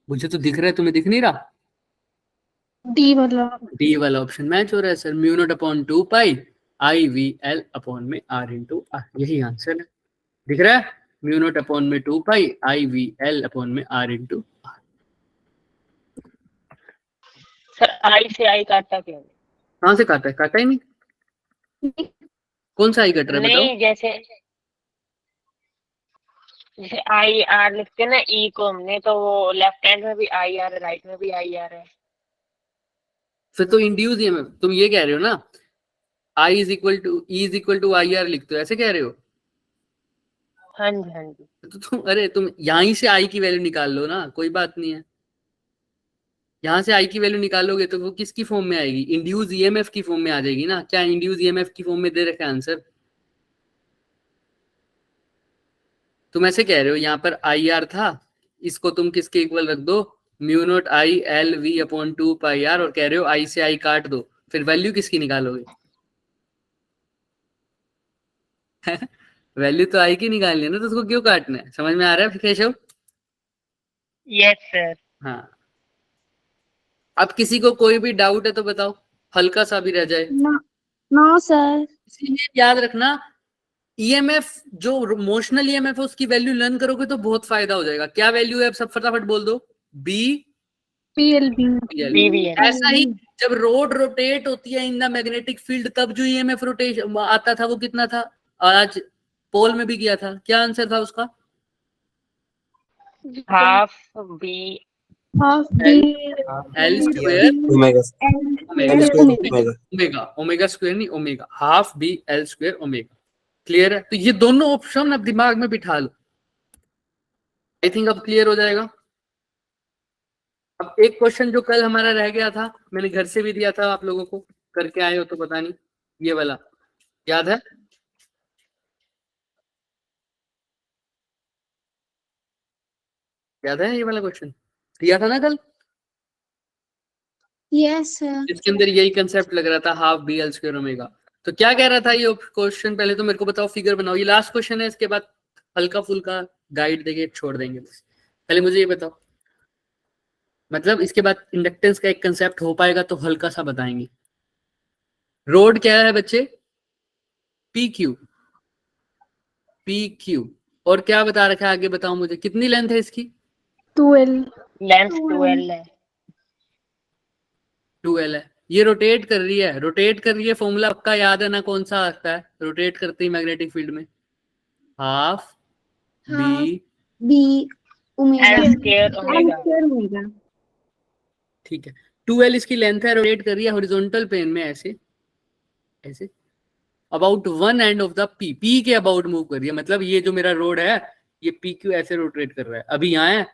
मुझे तो दिख रहा है, तुम्हें दिख नहीं रहा। डी वाला। डी वाला ऑप्शन मैच हो रहा है sir, mu naught upon 2 pi I V L upon में आर इंटू आर, यही आंसर है। दिख रहा है, म्यू नॉट अपॉन में 2 pi I V L upon में R into R. Sir I से I काटता क्या है? कहाँ से काटा है, काटा ही नहीं। कौन सा आई कट रहा है बताओ। नहीं, जैसे जैसे I R लिखते हैं ना E को हमने, तो वो लेफ्ट हैंड में भी I R है, राइट में भी I R है। फिर तो इंड्यूस ईएमएफ तुम ये कह रहे हो ना, I is equal to E is equal to I R लिखते हो, ऐसे कह रहे हो। हाँ जी, हाँ जी। तो तुम यहीं से आई की वैल्यू निकाल लो ना, कोई बात नहीं है। यहाँ से आई की वैल्यू निकालोगे तो वो किसकी फॉर्म में आएगी, इंड्यूस ईएमएफ की फॉर्म में आ जाएगी ना। क्या इंड्यूस ईएमएफ की फॉर्म में दे रखा है आंसर। तुम ऐसे कह रहे हो, यहाँ पर आई आर था, इसको तुम किसके इक्वल रख दो, mu naught I L V upon 2 pi R, और कह रहे हो आई से आई काट दो, फिर वैल्यू किसकी निकालोगे। वैल्यू तो आई की निकालनी है ना, तो उसको क्यों काटना है, समझ में आ रहा है केशव। Yes sir. हाँ, अब किसी को कोई भी डाउट है तो बताओ, हल्का सा भी रह जाए। No sir. इसीलिए याद रखना, ईएमएफ जो मोशनल ईएमएफ है उसकी वैल्यू लर्न करोगे तो बहुत फायदा हो जाएगा। क्या वैल्यू है, अब सब फटाफट बोल दो। B PLB. BVN। ऐसा ही जब रोड रोटेट होती है इन द मैग्नेटिक फील्ड, तब जो ईएमएफ रोटेशन आता था वो कितना था, और आज पोल में भी किया था, क्या आंसर था उसका। Half B half B L square omega omega omega omega omega square नहीं omega, half B L square omega. Clear है, तो ये दोनों ऑप्शन अब दिमाग में बिठा लो, आई थिंक अब क्लियर हो जाएगा। अब एक क्वेश्चन जो कल हमारा रह गया था, मैंने घर से भी दिया था, आप लोगों को करके आए हो तो पता नहीं, ये वाला याद है। याद है ये वाला क्वेश्चन दिया था ना कल, यस सर। इसके अंदर यही कंसेप्ट लग रहा था, half B L square omega. तो क्या कह रहा था ये क्वेश्चन, पहले तो मेरे को बताओ, फिगर बनाओ, ये लास्ट क्वेश्चन है, इसके बाद हल्का फुल्का गाइड देके छोड़ देंगे बस। पहले मुझे ये बताओ, मतलब इसके बाद इंडक्टेंस का एक कंसेप्ट हो पाएगा तो हल्का सा बताएंगे। रोड क्या है बच्चे, पी क्यू, पी क्यू, और क्या बता रखा है आगे बताओ मुझे, कितनी लेंथ है इसकी, 2L। लेंथ 2L है। 2L है। ये रोटेट कर रही है, रोटेट कर रही है, फॉर्मूला आपका याद है ना, कौन सा आता है रोटेट करती है मैग्नेटिक फील्ड में, half B B omega L square omega. ठीक है। 2L इसकी लेंथ है, रोटेट कर रही है हॉरिजॉन्टल प्लेन में ऐसे ऐसे, about one end of the P, P के अबाउट मूव कर रही है। मतलब ये जो मेरा रोड है, ये पी क्यू ऐसे रोटेट कर रहा है, अभी यहाँ है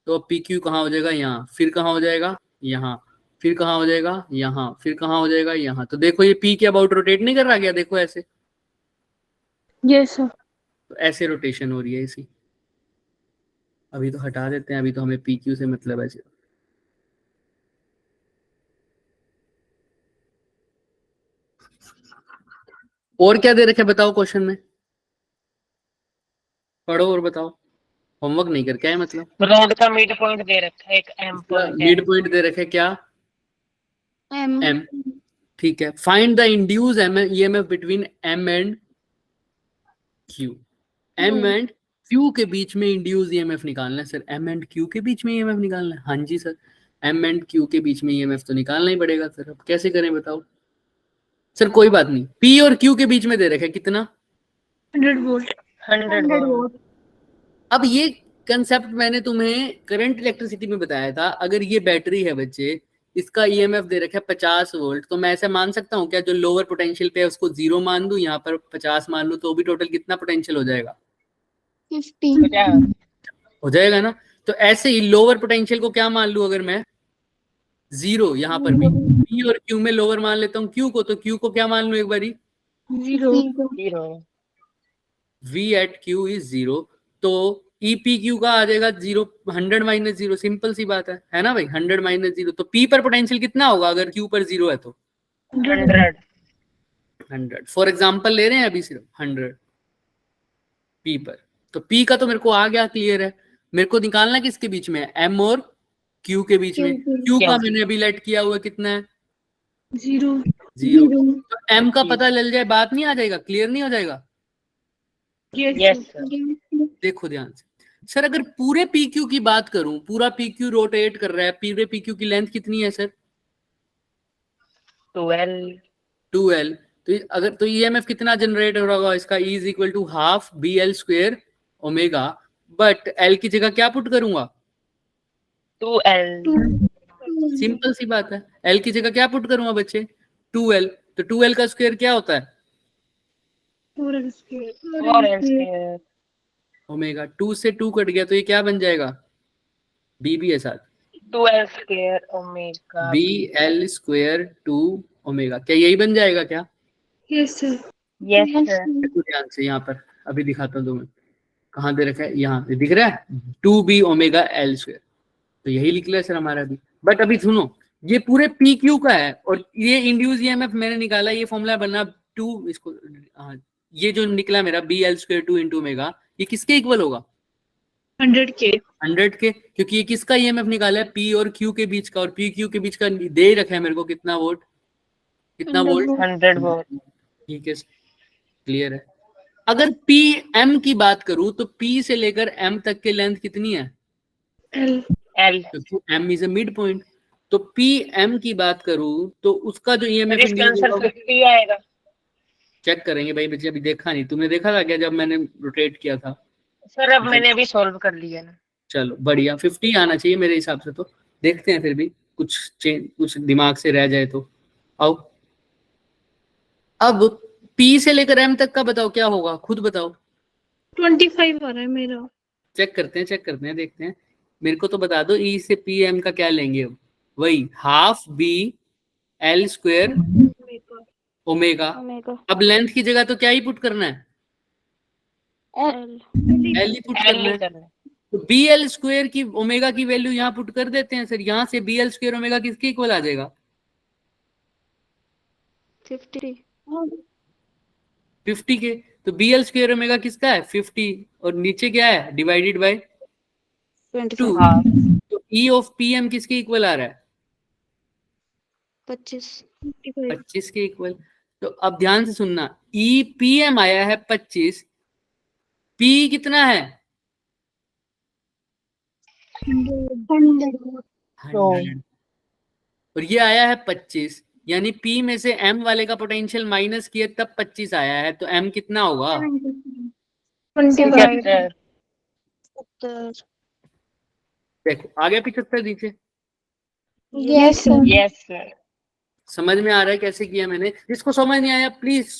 तो पी क्यू कहाँ हो जाएगा, यहाँ, फिर कहाँ हो जाएगा, यहाँ, फिर कहाँ हो जाएगा, यहाँ, फिर कहाँ हो जाएगा, यहाँ। तो देखो ये पी के अबाउट रोटेट नहीं कर रहा क्या, देखो ऐसे, यस सर। तो ऐसे रोटेशन हो रही है इसी। अभी तो हटा देते हैं, अभी तो हमें पी क्यू से मतलब है। और क्या दे रखे बताओ क्वेश्चन में, पढ़ो और बताओ, होमवर्क नहीं कर, क्या है मतलब? रोड का मिड पॉइंट दे रखा है, एक एम पॉइंट है। मिड पॉइंट दे रखे क्या? एम एम, ठीक है। Find the induce EMF between M and Q. M and Q के बीच में इंड्यूस ईएमएफ निकालना है सर। एम एंड क्यू के बीच में ईएमएफ निकालना है? हाँ जी सर, एम एंड क्यू के बीच में ईएमएफ तो निकालना ही पड़ेगा सर। अब कैसे करें बताओ सर? कोई बात नहीं, पी और क्यू के बीच में दे रखा है कितना? 100 वोल्ट। 100 वोल्ट। अब ये कंसेप्ट मैंने तुम्हें करंट इलेक्ट्रिसिटी में बताया था। अगर ये बैटरी है बच्चे, इसका ईएमएफ दे रखा है 50 वोल्ट, तो मैं ऐसे मान सकता हूँ क्या, जो लोअर पोटेंशियल पे है उसको 0 मान दूं, यहाँ पर 50 मान लूं, तो भी टोटल कितना पोटेंशियल हो जाएगा? 15 हो जाएगा ना। तो ऐसे ही लोअर पोटेंशियल को क्या मान लूं अगर मैं? 0। यहाँ पर भी पी और क्यू में लोअर मान लेता हूँ क्यू को, तो क्यू को क्या मान लूं एक बारी? 0। 0। V एट क्यू इज 0, तो ई पी क्यू का आ जाएगा 0, 100 माइनस 0। सिंपल सी बात है ना भाई? 100 माइनस 0, तो पी पर पोटेंशियल कितना होगा अगर क्यू पर 0 है तो? 100। 100 फॉर एग्जांपल ले रहे हैं अभी, सिर्फ 100 पी पर। तो पी का तो मेरे को आ गया, क्लियर है। मेरे को निकालना किसके बीच में है? एम और क्यू के बीच में। क्यू का मैंने अभी लेट किया हुआ कितना है? 0। 0। तो एम का पता चल जाए, बात नहीं आ जाएगा? क्लियर नहीं हो जाएगा? Yes sir. देखो ध्यान से सर, अगर पूरे पी क्यू की बात करूं, पूरा पी क्यू रोटेट कर रहा है, पूरे पी क्यू की लेंथ कितनी है सर? 2L। तो अगर तो ईएमएफ कितना जनरेट हो रहा होगा इसका? E is equal to half B L square omega, but L की जगह क्या पुट करूंगा? 2L। सिंपल सी बात है, एल की जगह क्या पुट करूंगा बच्चे? 2L। तो 2L का स्क्वायर क्या होता है? 4L square. ओमेगा। 2 से 2 कट गया तो ये क्या बन जाएगा? बी भी है साथ, 2L square omega. B L square 2 omega. क्या यही बन जाएगा क्या? Yes sir. Yes sir. देखो ध्यान से, यहाँ पर अभी दिखाता हूँ तुम्हें, कहाँ दे रखा है? यहाँ दिख रहा है 2b ओमेगा एल स्क्वायर। तो यही लिख लिया सर हमारा भी। बट अभी सुनो, ये पूरे पी क्यू का है और ये इंड्यूस ईएमएफ मैंने निकाला, ये फॉर्मूला बना 2 इसको, ये जो निकला मेरा B L square 2 into omega, ये किसके इक्वल होगा? 100 के। 100 के, क्योंकि ये किसका ईएमएफ निकाला है? पी और क्यू के बीच का, और पी क्यू के बीच का दे ही रखा है मेरे को कितना वोल्ट, कितना वोल्ट? 100 वोल्ट। ठीक है, क्लियर है। अगर पी एम की बात करूं तो पी से लेकर एम तक के लेंथ कितनी है? L। क्योंकि M is a mid point. तो पी एम की बात करूं तो उसका जो ईएमएफ इसका आंसर 50 आएगा। चेक करेंगे भाई बच्चे, अभी देखा नहीं तुमने, देखा था क्या जब मैंने रोटेट किया था? सर अब मैंने अभी सॉल्व कर लिया ना। चलो बढ़िया, 50 आना चाहिए मेरे हिसाब से। तो देखते हैं फिर भी कुछ दिमाग से रह जाए तो। आओ अब पी से लेकर एम तक का बताओ क्या होगा, खुद बताओ। 25 आ रहा है मेरा। चेक करते हैं, देखते हैं। मेरे को तो बता दो ई से पी एम का क्या लेंगे? अब वही half B L square omega. अब लेंथ की जगह तो क्या ही पुट करना है? एल ही पुट करना है। तो बी एल स्क्वायर की ओमेगा की वैल्यू यहाँ पुट कर देते हैं सर। यहाँ से बी एल स्क्वायर ओमेगा किसके इक्वल आ जाएगा? 50 के। तो बी एल स्क्वायर ओमेगा किसका है? 50, और नीचे क्या है? Divided by 2। तो ई ऑफ पी एम किसके इक्वल आ रहा है? 25 के इक्वल। तो अब ध्यान से सुनना, ई पी एम आया है 25, पी कितना है? 100, और ये आया है 25, यानी पी में से एम वाले का पोटेंशियल माइनस किए तब 25 आया है। तो एम कितना होगा? 25। देखो आ गया 75 नीचे। Yes sir. Yes sir. समझ में आ रहा है कैसे किया मैंने? जिसको समझ नहीं आया प्लीज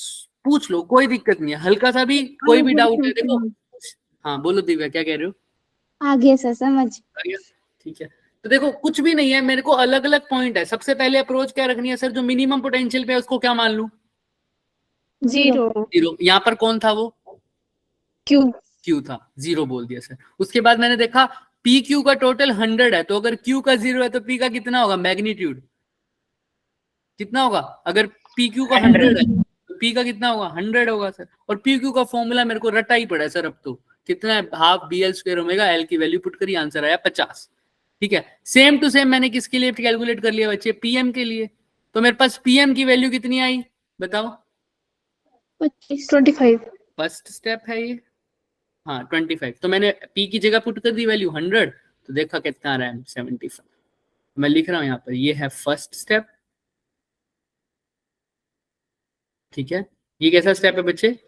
पूछ लो, कोई दिक्कत नहीं है। हल्का सा भी कोई भी डाउट है देखो। हाँ बोलो दिव्या, क्या कह रहे हो? आगे सर समझ। आ गया? ठीक है। तो देखो कुछ भी नहीं है, मेरे को अलग अलग पॉइंट है। सबसे पहले अप्रोच क्या रखनी है सर? जो मिनिमम पोटेंशियल पे है उसको क्या मान लूं? 0। यहाँ पर कौन था? वो क्यू था, 0 बोल दिया सर। उसके बाद मैंने देखा पी क्यू का टोटल 100 है, तो अगर क्यू का 0 है तो पी का कितना होगा? मैग्नीट्यूड कितना होगा? अगर पी क्यू का 100 है तो पी का कितना होगा? 100 होगा सर। और पी क्यू का फॉर्मूला मेरे को रटा ही पड़ा है सर अब तो, कितना है, half B L square omega, L की वैल्यू पुट करी, आंसर आया 50। ठीक है, सेम टू सेम मैंने किसके लिए कैलकुलेट कर लिया बच्चे, पीएम के लिए। तो मेरे पास पीएम की वैल्यू कितनी आई बताओ, 25। फर्स्ट स्टेप है ये, हाँ 25। तो मैंने पी की जगह पुट कर दी वैल्यू 100, तो देखा कितना आ रहा है 75। मैं लिख रहा हूं यहाँ पर, ये है फर्स्ट स्टेप। ठीक है, ये कैसा स्टेप है बच्चे,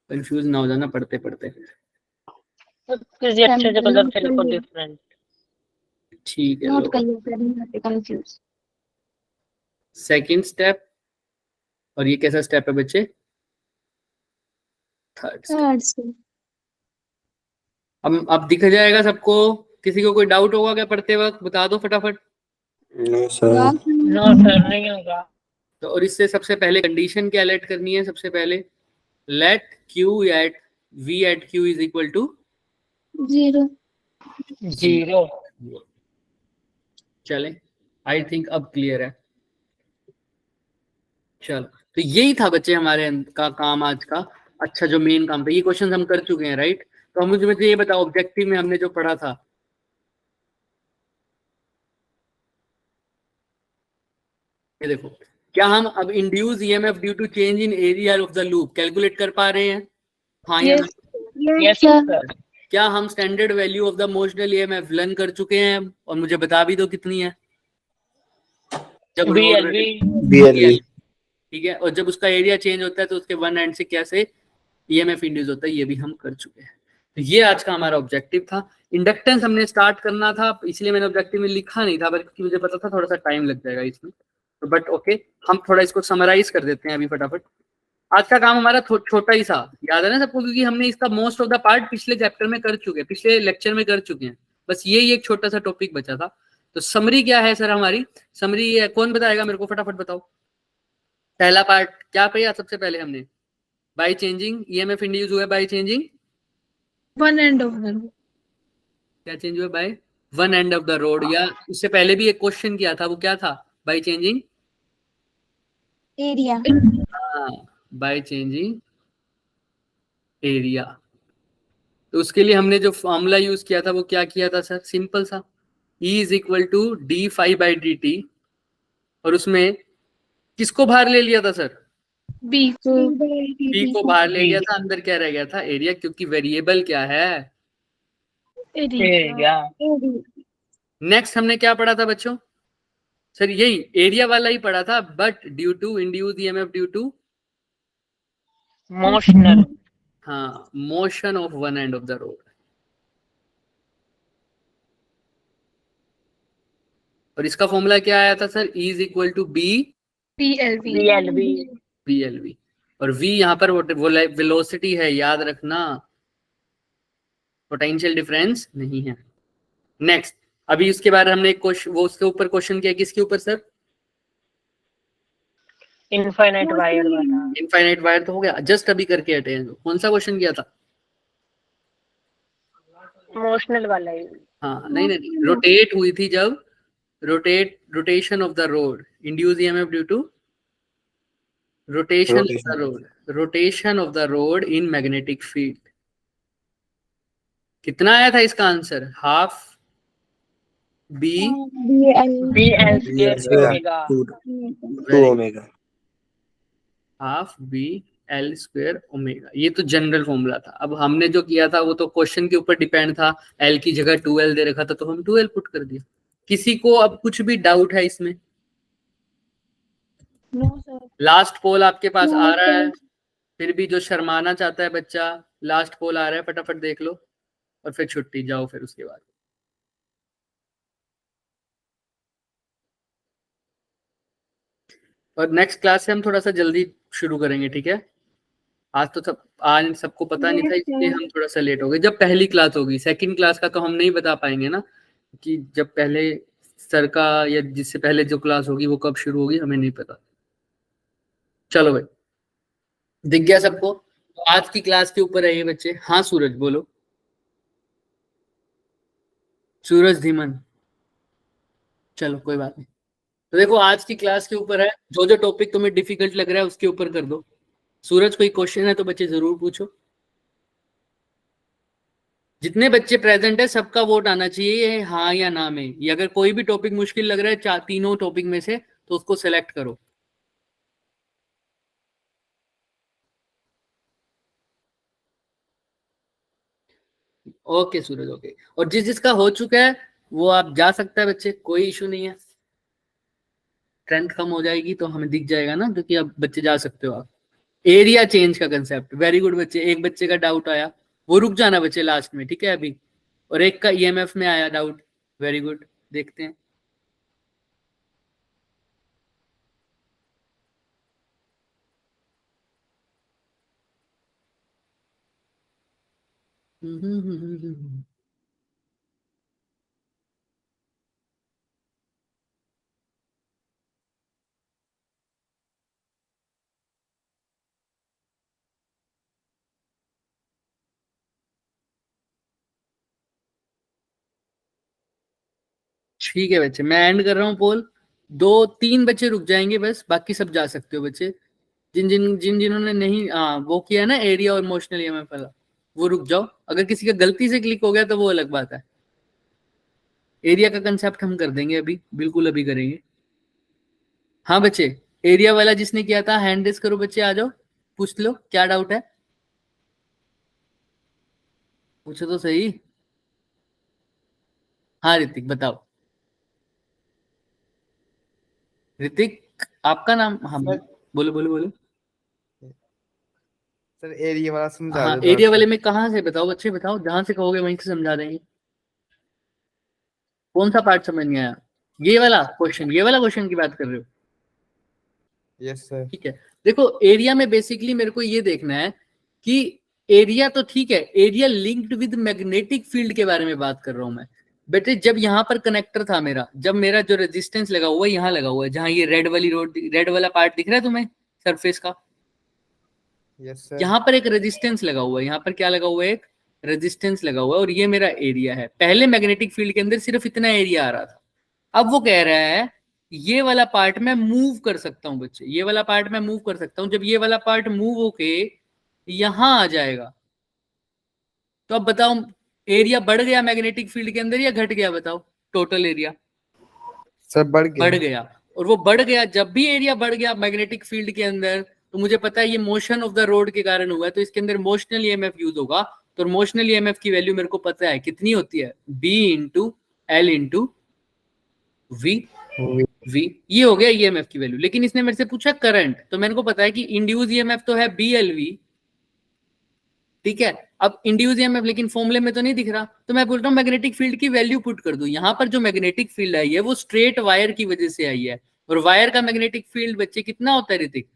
कंफ्यूज ना हो जाना पढ़ते पढ़ते। किसी अच्छे से कलर से लिखो डिफरेंट। ठीक है, नोट कर लो फिर मैं कंफ्यूज। सेकंड स्टेप, और ये कैसा स्टेप है बच्चे, थर्ड स्टेप। थर्ड से अब दिख जाएगा सबको, किसी को कोई डाउट होगा क्या पढ़ते वक्त, बता दो फटाफट। No sir. नो सर नहीं होगा। तो और इससे सबसे पहले कंडीशन क्या लेट करनी है, सबसे पहले let Q at V at Q is equal to 0। 0। चले, आई थिंक अब क्लियर है। चलो, तो यही था बच्चे हमारे का काम आज का। अच्छा, जो मेन काम था, ये क्वेश्चन हम कर चुके हैं राइट। तो हम मुझे ये बताओ, ऑब्जेक्टिव में हमने जो पढ़ा था, ये देखो, क्या हम अब induce EMF due to change in area of the loop calculate कर पा रहे हैं, हाँ या Yes. ना? Yes sir. क्या हम standard value of the motional EMF learn कर चुके हैं, और मुझे बता भी दो कितनी है, जब बीएलवी। बीएलवी। ठीक है, और जब उसका एरिया चेंज होता है तो उसके वन एंड से कैसे ईएमएफ इंड्यूस होता है, ये भी हम कर चुके हैं। तो ये आज का हमारा ऑब्जेक्टिव था। इंडक्टेंस हमने स्टार्ट करना था, इसलिए मैंने ऑब्जेक्टिव में लिखा नहीं था, बल्कि मुझे पता था थोड़ा सा टाइम लग जाएगा इसमें, तो बट ओके, हम थोड़ा इसको समराइज कर देते हैं अभी फटाफट। आज का काम हमारा छोटा ही सा, याद है ना सबको, क्योंकि हमने इसका मोस्ट ऑफ द पार्ट पिछले चैप्टर में कर चुके हैं, पिछले लेक्चर में कर चुके हैं, बस ये एक छोटा सा टॉपिक बचा था। तो समरी क्या है सर हमारी, समरी ये कौन बताएगा मेरे को, फटाफट बताओ। पहला पार्ट क्या किया सबसे पहले हमने, बाय चेंजिंग ईएमएफ इंड्यूस हुआ by changing one end of the क्या चेंज हुआ, by one end of the road, या उससे पहले भी एक क्वेश्चन किया था, वो क्या था, by changing area. By changing area. तो उसके लिए हमने जो फॉर्मूला यूज किया था वो क्या किया था सर, सिंपल सा, E is equal to D five by D T, और उसमें किसको बाहर ले लिया था सर, बी को बी को बाहर ले लिया था, अंदर क्या रह गया था, एरिया, क्योंकि वेरिएबल क्या है, एरिया। नेक्स्ट हमने क्या पढ़ा था बच्चों, सर यही एरिया वाला ही पढ़ा था, but due to induced EMF due to motional. हाँ, motion of one end of the rod. और इसका फॉर्मूला क्या आया था sir, E is equal to B BLV BLV. BLV, और V यहाँ पर वो वेलोसिटी है, याद रखना, पोटेंशियल डिफरेंस नहीं है। नेक्स्ट, अभी उसके बाद हमने एक क्वेश्चन, वो उसके ऊपर क्वेश्चन किया, किसके ऊपर सर, इनफाइनाइट वायर वाला। इनफाइनाइट वायर तो हो गया, जस्ट अभी करके हटे हैं। कौन सा क्वेश्चन किया था, मोशनल वाला ही। हाँ नहीं, रोटेट हुई थी जब, rotation of the rod, induce EMF due to rotation of the rod, rotation of the rod in magnetic field. कितना आया था इसका answer, half B BL square omega. 2 omega. Half B L square omega, ये तो general formula था। अब हमने जो किया था वो तो क्वेश्चन के ऊपर डिपेंड था, एल की जगह 2L दे रखा था तो हम 2L पुट कर दिया। किसी को अब कुछ भी डाउट है इसमें, लास्ट पोल आपके पास आ रहा है, फिर भी जो शर्माना चाहता है बच्चा, लास्ट पोल आ रहा है, फटाफट देख लो और फिर छुट्टी जाओ फिर उसके बाद। और नेक्स्ट क्लास से हम थोड़ा सा जल्दी शुरू करेंगे, ठीक है। आज सबको पता नहीं था, इसलिए हम थोड़ा सा लेट हो गए। जब पहली क्लास होगी, सेकंड क्लास का तो हम नहीं बता पाएंगे ना, कि जब पहले सर का या जिससे पहले जो क्लास होगी वो कब शुरू होगी हमें नहीं पता। चलो भाई, दिख गया सबको, तो आज की क्लास के ऊपर है ये बच्चे। हाँ सूरज बोलो, सूरज धीमन, चलो कोई बात नहीं। तो देखो आज की क्लास के ऊपर है, जो जो टॉपिक तुम्हें डिफिकल्ट लग रहा है उसके ऊपर कर दो, सूरज कोई क्वेश्चन है तो बच्चे जरूर पूछो। जितने बच्चे प्रेजेंट है सबका वोट आना चाहिए हाँ या ना में। ये अगर कोई भी टॉपिक मुश्किल लग रहा है तीनों टॉपिक में से तो उसको सेलेक्ट करो। ओके सूरज ओके। और जिसका हो चुका है वो आप जा सकता है बच्चे, कोई इशू नहीं है। ट्रेंड कम हो जाएगी तो हमें दिख जाएगा ना, क्योंकि अब बच्चे जा सकते हो आप। एरिया चेंज का कंसेप्ट, वेरी गुड बच्चे। एक बच्चे का डाउट आया, वो रुक जाना बच्चे लास्ट में, ठीक है अभी। और एक का ईएमएफ में आया डाउट, वेरी गुड, देखते हैं। ठीक है बच्चे, मैं एंड कर रहा हूँ पोल। 2-3 बच्चे रुक जाएंगे बस, बाकी सब जा सकते हो बच्चे। जिन्होंने नहीं वो किया ना एरिया और इमोशनल ईएमएफ वाला, वो रुक जाओ। अगर किसी का गलती से क्लिक हो गया तो वो अलग बात है। एरिया का कंसेप्ट हम कर देंगे अभी, बिल्कुल अभी करेंगे। हाँ बच्चे, एरिया वाला जिसने किया था हैंड रेस करो बच्चे, आ जाओ पूछ लो क्या डाउट है, पूछो तो सही। हाँ ऋतिक बताओ। ऋतिक आपका नाम, हाँ सर बोलो बोलो बोलो। सर एरिया वाला समझा हाँ दो एरिया थोड़ा वाले सा। में कहाँ से बताओ बच्चे, बताओ जहां से कहोगे वहीं से समझा देंगे। कौन सा पार्ट समझ नहीं आया? ये वाला क्वेश्चन की बात कर रहे हो? Yes sir. ठीक है, देखो एरिया में बेसिकली मेरे को ये देखना है कि एरिया तो ठीक है, area linked with magnetic field के बारे में बात कर रहा हूं मैं बेटे। जब यहाँ पर कनेक्टर था मेरा, जब मेरा जो रेजिस्टेंस लगा हुआ है यहाँ लगा हुआ है, जहां ये रेड वाला पार्ट दिख रहा है तुम्हें सरफेस का, यस सर। यहाँ पर एक रेजिस्टेंस लगा हुआ है। यहाँ पर क्या लगा हुआ है? एक रेजिस्टेंस लगा हुआ है, और ये मेरा एरिया है। पहले मैग्नेटिक फील्ड के अंदर सिर्फ इतना एरिया आ रहा था। अब वो कह रहा है ये वाला पार्ट मैं मूव कर सकता हूं बच्चे, ये वाला पार्ट मैं मूव कर सकता हूं। जब ये वाला पार्ट मूव होके यहां आ जाएगा तो अब बताओ एरिया बढ़ गया मैग्नेटिक फील्ड के अंदर या घट गया? बताओ टोटल एरिया। सर बढ़ बढ़ गया। गया। और वो बढ़ गया, जब भी एरिया बढ़ गया मैग्नेटिक फील्ड के अंदर, तो मुझे पता है ये मोशन ऑफ द रोड के कारण हुआ है, तो इसके अंदर मोशनल ईएमएफ यूज होगा। तो मोशनल ईएमएफ की वैल्यू मेरे को पता है कितनी होती है, B into L into V. V ये हो गया ईएमएफ की वैल्यू। लेकिन इसने मेरे से पूछा करंट, तो मेरे को पता है कि इंड्यूस ईएमएफ तो है बी एल वी, ठीक है। अब इंड्यूस ईएमएफ लेकिन फॉर्मूले में तो नहीं दिख रहा, तो मैं बोल रहा हूँ मैग्नेटिक फील्ड की वैल्यू पुट कर दूं। यहाँ पर जो मैग्नेटिक फील्ड आई है वो स्ट्रेट वायर की वजह से आई है, और वायर का मैग्नेटिक फील्ड बच्चे कितना होता है ऋतिक?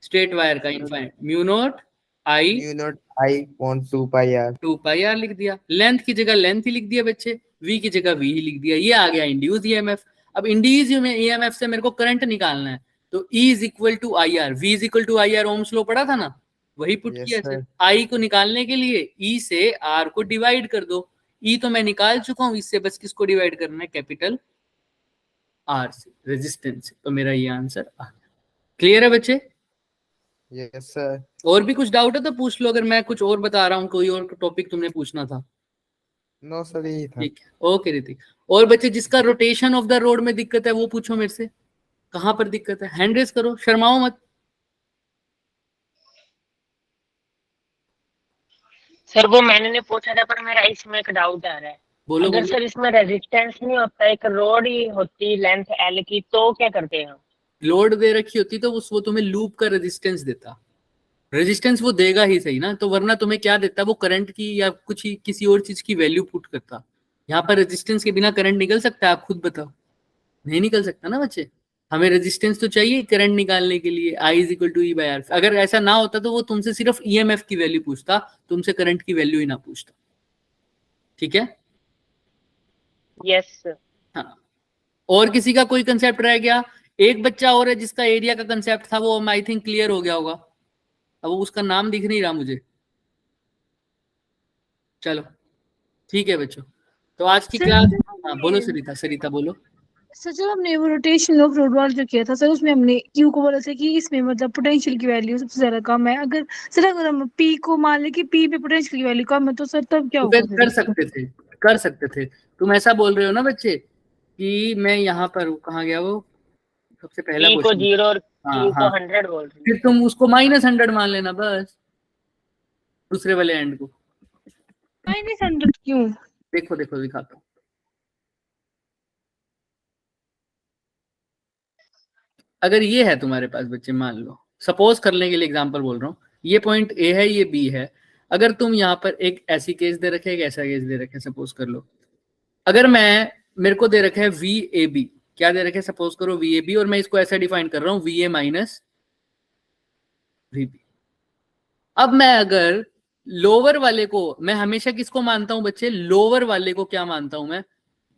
स्ट्रेट वायर का infinite mu naught I U0 I 2 pi R. 2 pi R लिख दिया। लेंथ की जगह लेंथ ही लिख दिया बच्चे, वी की जगह वी ही लिख दिया। ये आ गया इंड्यूस ईएमएफ। अब इंड्यूस ईएमएफ से मेरे को करंट निकालना है, तो E is equal to I R, V is equal to I R, Ohm's law पढ़ा था ना, वही पुट Yes, किया। sir. आई को निकालने के लिए E से R को डिवाइड कर दो। E तो मैं निकाल चुका हूं, इससे बस किसको डिवाइड करना है? कैपिटल R से, रेजिस्टेंस से। तो मेरा ये आंसर आ गया। क्लियर है बच्चे? Yes sir. और भी कुछ डाउट है तो पूछ लो, अगर मैं कुछ और बता रहा हूँ, कोई और टॉपिक तुमने पूछना था। नो सर यही था। ठीक है ओके ऋतिक। और बच्चे जिसका रोटेशन ऑफ द रोड में दिक्कत है वो पूछो मेरे से, कहां पर दिक्कत है? हैंड रेस करो, शर्माओ मत। सर वो मैंने नहीं पूछा था, पर मेरा इसमें एक डाउट आ रहा है। बोलो अगर बोलो। सर इसमें रेजिस्टेंस नहीं होता, एक रोड ही होती लेंथ एल की, तो क्या करते हैं हम? लोड दे रखी होती तो वो तुम्हें लूप का रेजिस्टेंस देता। रेजिस्टेंस वो देगा ही सही ना, तो वरना तुम्हें क्या देता? वो करंट की या कुछ ही किसी और चीज की वैल्यू पुट करता। यहाँ पर रेजिस्टेंस के बिना करंट निकल सकता है? आप खुद बताओ, नहीं निकल सकता ना बच्चे। हमें रेजिस्टेंस तो चाहिए करंट निकालने के लिए, I is equal to E by R. अगर ऐसा ना होता तो वो तुमसे सिर्फ ईएमएफ की वैल्यू पूछता, तुमसे करंट की वैल्यू ही ना पूछता। ठीक है? यस। हाँ। और किसी का कोई कंसेप्ट रह गया? एक बच्चा और है जिसका एरिया का कंसेप्ट था, वो आई थिंक क्लियर हो गया होगा। अब उसका नाम दिख नहीं रहा मुझे। चलो ठीक है बच्चों, तो आज की सर, क्लास। हाँ बोलो सरिता, सरिता बोलो। सर जब हमने वो रोटेशन ऑफ रोडवाल जो किया था सर, उसमें हमने क्यू को बोला था कि इसमें मतलब पोटेंशियल की वैल्यू सबसे ज्यादा कम है। अगर हम पी को मान ले कि पी पे पोटेंशियल की वैल्यू कम है तो सर तब क्या तो होगा? फिर कर सकते थे। तुम ऐसा बोल रहे हो ना बच्चे कि मैं यहाँ पर कहाँ गया, वो सबसे पहला ई को क्वेश्चन। 0 और हाँ क्यू हाँ, को 100 बोल रही फिर तुम उसको -100 मान लेना बस, दूसरे वाले एंड को। -100 क्यों? देखो देखो दिखाता हूँ। अगर ये है तुम्हारे पास बच्चे, मान लो सपोज करने के लिए एग्जांपल बोल रहा हूँ, ये पॉइंट ए है, ये बी है। अगर तुम यहाँ पर एक ऐसी केस दे रखे, एक ऐसा केस दे रखे, सपोज कर लो। अगर मेरे को दे रखे है वी ए बी, क्या दे रखे, सपोज करो वी ए बी, और मैं इसको ऐसा डिफाइन कर रहा हूँ V A minus V B. अब मैं अगर लोअर वाले को, मैं हमेशा किसको मानता हूं बच्चे, लोअर वाले को क्या मानता हूं मैं,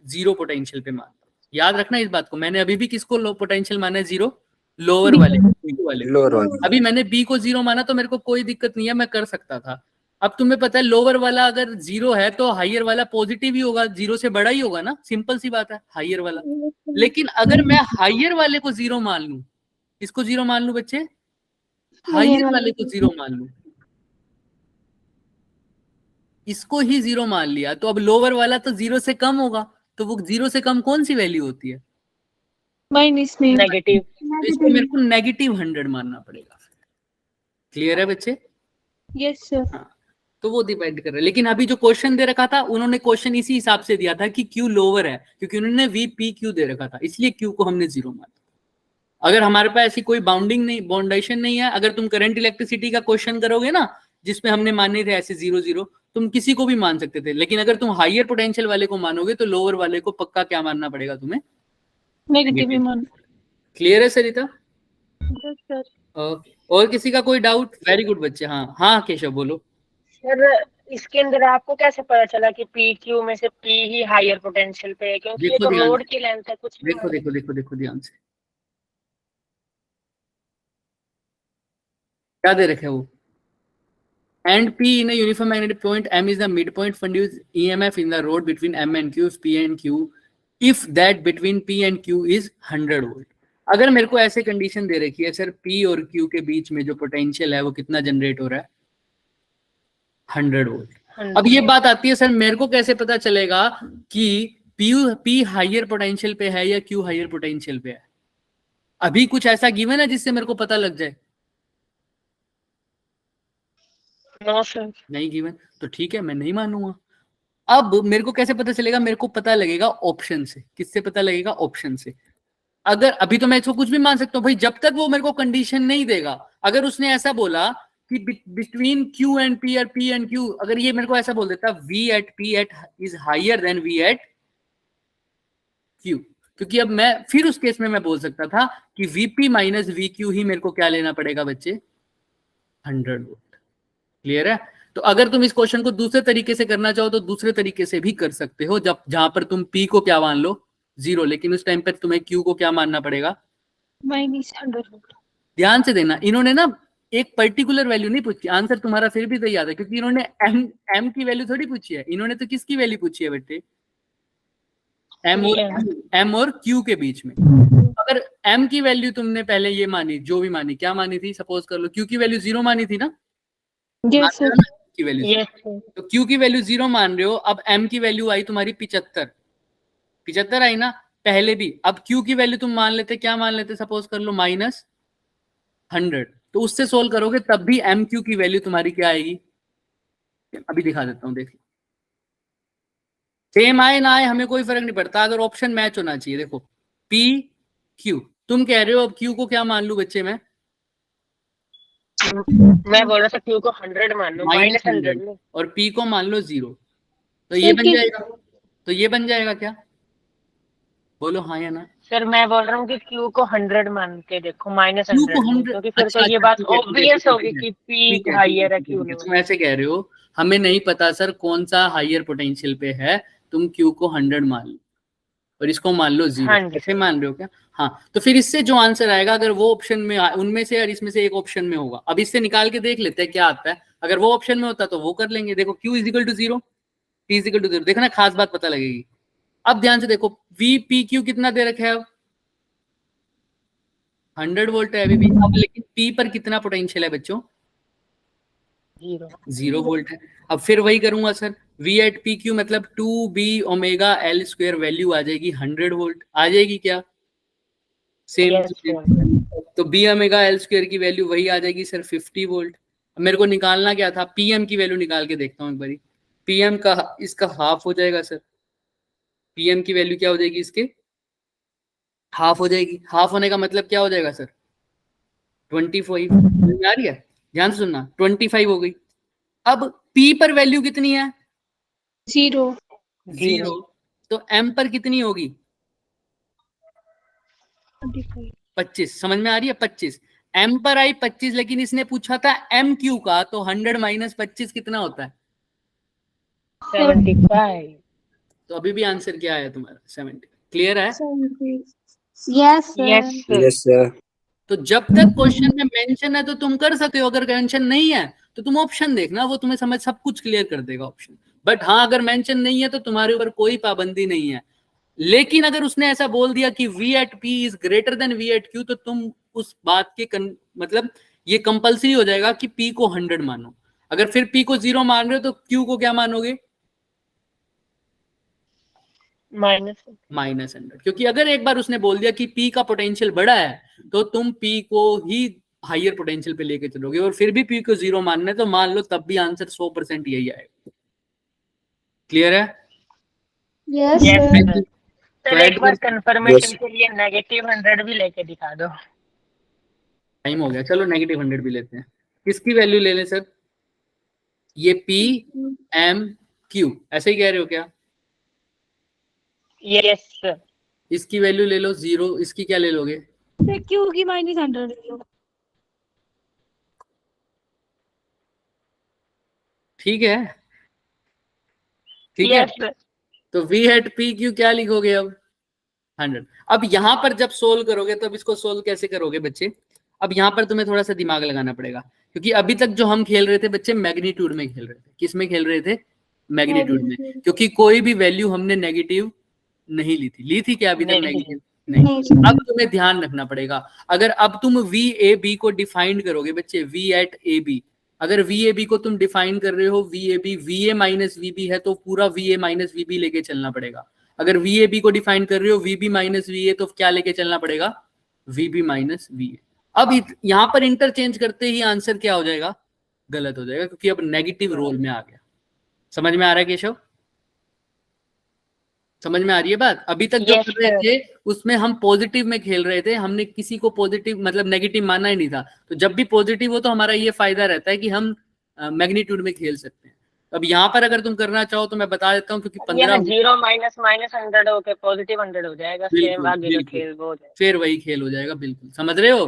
जीरो पोटेंशियल पे मानता हूं। याद रखना इस बात को, मैंने अभी भी किसको लो पोटेंशियल माना है, जीरो, लोअर वाले को। Lower one. अभी मैंने बी को जीरो माना तो मेरे को कोई दिक्कत नहीं है, मैं कर सकता था। अब तुम्हें पता है लोअर वाला अगर जीरो है तो हाइयर वाला पॉजिटिव ही होगा, जीरो से बड़ा ही होगा ना, सिंपल सी बात है, हाइयर वाला। लेकिन अगर मैं हाइयर वाले को जीरो मान लूं, इसको जीरो मान लूं बच्चे, हाइयर वाले को जीरो मान लूं, इसको ही जीरो मान लिया, तो अब लोअर वाला तो जीरो से कम होगा। तो वो जीरो से कम कौन सी वैल्यू होती है, माइनस में। नेगेटिव। तो इसको मेरे को -100 मानना पड़ेगा। क्लियर है बच्चे? Yes sir. हाँ, तो वो डिपेंड कर रहा है। लेकिन अभी जो क्वेश्चन दे रखा था, उन्होंने क्वेश्चन इसी हिसाब से दिया था कि क्यू लोअर है, क्योंकि उन्होंने वी पी क्यू दे रखा था, इसलिए क्यू को हमने जीरो माना। अगर हमारे पास ऐसी कोई बाउंडिंग नहीं, बाउंडेशन नहीं है, अगर तुम करंट इलेक्ट्रिसिटी का क्वेश्चन करोगे ना, जिसमें हमने माने थे ऐसे 0 तुम किसी को भी मान सकते थे। लेकिन अगर तुम हाइयर पोटेंशियल वाले को मानोगे तो लोअर वाले को पक्का क्या मानना पड़ेगा तुम्हें, नेगेटिव ही मान। क्लियर है सरिता? Yes sir. ओके, और किसी का कोई डाउट? वेरी गुड बच्चे। हाँ हाँ केशव बोलो। सर इसके अंदर आपको कैसे पता चला कि पी क्यू में से पी ही हायर पोटेंशियल पे है, क्योंकि ये देखो तो ध्यान रोड से, की लेंथ है, कुछ भी देखो देखो देखो देखो ध्यान से, क्या दे रखे वो, and P in a uniform magnetic point M is the midpoint produced EMF in the road between M and Q if P and Q if that between P and Q is 100 volt। अगर मेरे को ऐसे condition दे रखी है sir, P और Q के बीच में जो पोटेंशियल है वो कितना जनरेट हो रहा है, 100 वोल्ट। अब ये बात आती है सर, मेरे को कैसे पता चलेगा कि P हाइयर पोटेंशियल पे है या Q हाइयर पोटेंशियल पे है? अभी कुछ ऐसा गिवन है जिससे मेरे को पता लग जाए? No sir. नहीं गिवन, तो ठीक है, मैं नहीं मानूंगा। अब मेरे को कैसे पता चलेगा, मेरे को पता लगेगा ऑप्शन से। किससे पता लगेगा? ऑप्शन से। अगर अभी तो मैं इसको कुछ भी मान सकता हूँ भाई, जब तक वो मेरे को कंडीशन नहीं देगा। अगर उसने ऐसा बोला कि बिटवीन Q एंड P और P एंड Q, अगर ये मेरे को ऐसा बोल देता V at P at is higher than V at Q, क्योंकि अब मैं फिर उस केस में मैं बोल सकता था कि VP माइनस VQ ही मेरे को क्या लेना पड़ेगा बच्चे, 100 वोल्ट। क्लियर है? तो अगर तुम इस क्वेश्चन को दूसरे तरीके से करना चाहो तो दूसरे तरीके से भी कर सकते हो, जब जहां पर तुम P को क्या मान लो, 0, लेकिन उस टाइम पर तुम्हें Q को क्या मानना पड़ेगा, -100 वोल्ट। ध्यान से देना, इन्होंने ना एक पर्टिकुलर वैल्यू नहीं पूछी, आंसर तुम्हारा फिर भी तो याद है, क्योंकि इन्होंने M की वैल्यू थोड़ी पूछी है, इन्होंने तो किसकी वैल्यू पूछी है बेटे, M और Q के बीच में। अगर M की वैल्यू तुमने पहले ये मानी, जो भी मानी, क्या मानी थी, सपोज कर लो Q की वैल्यू 0 मानी थी ना, यस सर। की वैल्यू, यस सर। तो Q की वैल्यू 0 मान रहे हो। अब M की वैल्यू आई तुम्हारी 75 आई ना पहले भी। अब Q की वैल्यू तुम मान लेते, क्या मान लेते, सपोज कर लो -100, तो उससे सोल्व करोगे तब भी MQ की वैल्यू तुम्हारी क्या आएगी, अभी दिखा देता हूं, देख, सेम आए ना आए हमें कोई फर्क नहीं पड़ता, अगर ऑप्शन मैच होना चाहिए। देखो P Q, तुम कह रहे हो अब Q को क्या मान लू बच्चे, मैं बोल रहा था Q को 100 मान लो, -100 लो, और P को मान लो 0, तो ये बन जाएगा, तो ये बन जाएगा क्या, बोलो हाँ या ना। सर मैं बोल रहा हूँ कि Q को 100 मान के देखो, -100 Q को 100, क्योंकि फिर अच्छा, तो ये अच्छा, बात ठीक है, ऑब्वियस ठीक है, होगी कि ठीक P है, हाइयर है ठीक है, Q तुम ऐसे कह रहे हो, हमें नहीं पता सर कौन सा हाइयर पोटेंशियल पे है, तुम Q को 100 मान लो और इसको मान लो 0, हाँ जी। ऐसे मान रहे हो क्या? हाँ, तो फिर इससे जो आंसर आएगा, अगर वो ऑप्शन में उनमें से और इसमें से एक ऑप्शन में होगा, अब इससे निकाल के देख लेते हैं क्या आता है। अगर वो ऑप्शन में होता तो वो कर लेंगे। देखो Q = 0, T = 0, देखना खास बात पता लगेगी। अब ध्यान से देखो, VPQ कितना दे रखा है अब 100 वोल्ट है अभी भी। अब लेकिन P पर कितना पोटेंशियल है बच्चों? 0 वोल्ट है। अब फिर वही करूंगा सर, V at PQ मतलब 2B omega L square value आ जाएगी 100 वोल्ट, आ जाएगी क्या? सेम। Yes, sir. तो B ओमेगा L स्क्वायर की वैल्यू वही आ जाएगी सर 50 वोल्ट। अब मेरे को निकालना क्या था? PM की वैल्यू निकाल के देखता हूँ एक बारी। PM का इसका हाफ हो जाएगा सर। PM की वैल्यू क्या हो जाएगी? इसके हाफ हो जाएगी। हाफ होने का मतलब क्या हो जाएगा सर? 25 आ रही है? ध्यान से सुनना, 25 हो गई। अब P पर वैल्यू कितनी है? 0 0। तो M पर कितनी होगी? 25। समझ में आ रही है? 25। M पर आई 25, लेकिन इसने पूछा था MQ का, तो 100 माइनस 25 कितना होता है? 75. तो अभी भी आंसर क्या है तुम्हारा? 70। क्लियर है? Yes Yes, sir. Yes sir. तो जब तक क्वेश्चन में मेंशन है तो तुम कर सकते हो, अगर मेंशन नहीं है तो तुम ऑप्शन देखना, वो तुम्हें समझ सब कुछ क्लियर कर देगा ऑप्शन। बट हाँ, अगर मेंशन नहीं है तो तुम्हारे ऊपर कोई पाबंदी नहीं है। लेकिन अगर उसने ऐसा बोल दिया कि V at P is greater than V at Q, तो तुम उस बात के मतलब ये कंपल्सरी हो जाएगा कि P को 100 मानो। अगर फिर P को 0 मान रहे हो तो Q को क्या मानोगे? -100। क्योंकि अगर एक बार उसने बोल दिया कि P का पोटेंशियल बड़ा है तो तुम P को ही हायर पोटेंशियल पे लेके चलोगे, और फिर भी P को 0 मानना है तो मान लो, तब भी आंसर 100% यही आएगा। क्लियर है? Yes Yes, sir sir. तो सर एक बार Yes. कंफर्मेशन के लिए -100 भी लेके दिखा दो। टाइम हो गया, चलो -100 भी लेते हैं। किसकी वैल्यू ले लें सर? ये P M Q ऐसे ही कह रहे हो क्या? Yes, sir. इसकी वैल्यू ले लो 0, इसकी क्या ले लोगे? Q की -100 ठीक है, ठीक है। Yes, sir. तो V at PQ क्या लिखोगे अब? 100। अब यहां पर जब सोल्व करोगे तब इसको सोल्व कैसे करोगे बच्चे? अब यहां पर तुम्हें थोड़ा सा दिमाग लगाना पड़ेगा, क्योंकि अभी तक जो हम खेल रहे थे बच्चे, मैग्नीट्यूड में खेल रहे थे। किस में खेल रहे थे? मैग्नीट्यूड में। क्योंकि कोई भी वैल्यू हमने नेगेटिव नहीं ली थी क्या अभी तक? नहीं। नेगेटिव नहीं। अब तुम्हें ध्यान रखना पड़ेगा, अगर अब तुम VAB को डिफाइन करोगे बच्चे, V at AB, अगर VAB को तुम डिफाइन कर रहे हो, VAB VA माइनस VB है तो पूरा VA माइनस VB लेके चलना पड़ेगा। अगर VAB को डिफाइन कर रहे हो VB माइनस VA, तो क्या लेके चलना पड़ेगा? VB minus VA। अब यहां पर इंटरचेंज करते ही आंसर क्या हो जाएगा? गलत हो जाएगा, क्योंकि अब नेगेटिव रोल में आ गया। समझ में आ रहा है केशव? समझ में आ रही है बात? अभी तक जो Yes, कर रहे sir. थे उसमें हम पॉजिटिव में खेल रहे थे, हमने किसी को पॉजिटिव मतलब नेगेटिव माना ही नहीं था। तो जब भी पॉजिटिव हो तो हमारा ये फायदा रहता है कि हम मैग्नीट्यूड में खेल सकते हैं। अब यहाँ पर अगर तुम करना चाहो तो मैं बता देता हूँ, क्योंकि 15 0 -100 होके पॉजिटिव 100 हो जाएगा। सेम बिल्कुल आगे का बिल्कुल खेल वो हो जाएगा। फिर वही खेल हो जाएगा। बिल्कुल समझ रहे हो?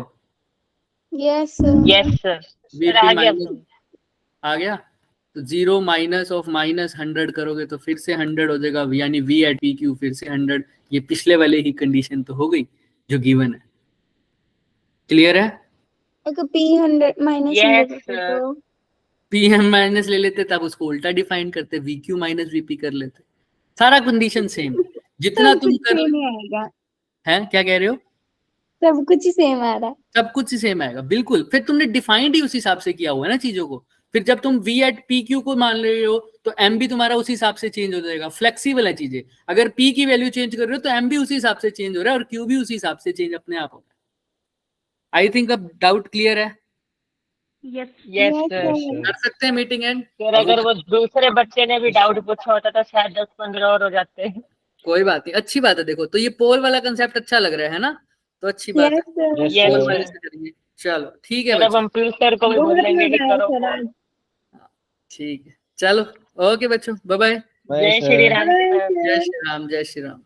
Yes sir Yes, sir. Sir VP आ गया माइनस आ गया। तो 0 माइनस ऑफ -100 करोगे तो फिर से 100 हो जाएगा, यानी V at PQ फिर से 100। ये पिछले वाले ही कंडीशन तो हो गई जो गिवन है। क्लियर है? अगर P100 Yes, -100 sir. तो PM माइनस ले लेते, तब उसको उल्टा डिफाइन करते, VQ माइनस VP कर लेते। सारा कंडीशन सेम, जितना सब तुम कुछ कर सेम ही आएगा, हैं। क्या कह रहे हो? सब कुछ ही सेम आ रहा है। सब कुछ ही सेम आएगा। बिल्कुल, फिर तुमने डिफाइंड ही उस हिसाब से किया हुआ है ना चीजों को। फिर जब तुम V at PQ को मान रहे हो तो M भी तुम्हारा उसी हिसाब से चेंज हो जाएगा। फ्लेक्सिबल है चीजें। अगर P की वैल्यू चेंज कर रहे हो तो M भी उसी हिसाब से चेंज हो रहा है, और Q भी उसी हिसाब से चेंज अपने आप हो रहा है। आई थिंक अब डाउट क्लियर है। Yes, Yes, sir. sir. कर सकते हैं मीटिंग एंड। सर अगर वो दूसरे बच्चे ने भी डाउट पूछा होता तो शायद 10-15 और हो जाते। कोई बात नहीं, अच्छी बात है। देखो तो ये पोल वाला कंसेप्ट अच्छा लग रहा है ना, तो अच्छी बात Yes, sir. है। Yes, पोल sir. वाले से करेंगे। चलो ठीक है सर अब बच्चों, हम प्रिंसिपल को भी बहुत बोलेंगे कि मजा आया करो। सर आज। ठीक है। चलो ओके बच्चों, बाय बाय। बाय जय Shri sir. Ram Bye, sir. sir. जय श्री राम, जय श्री राम।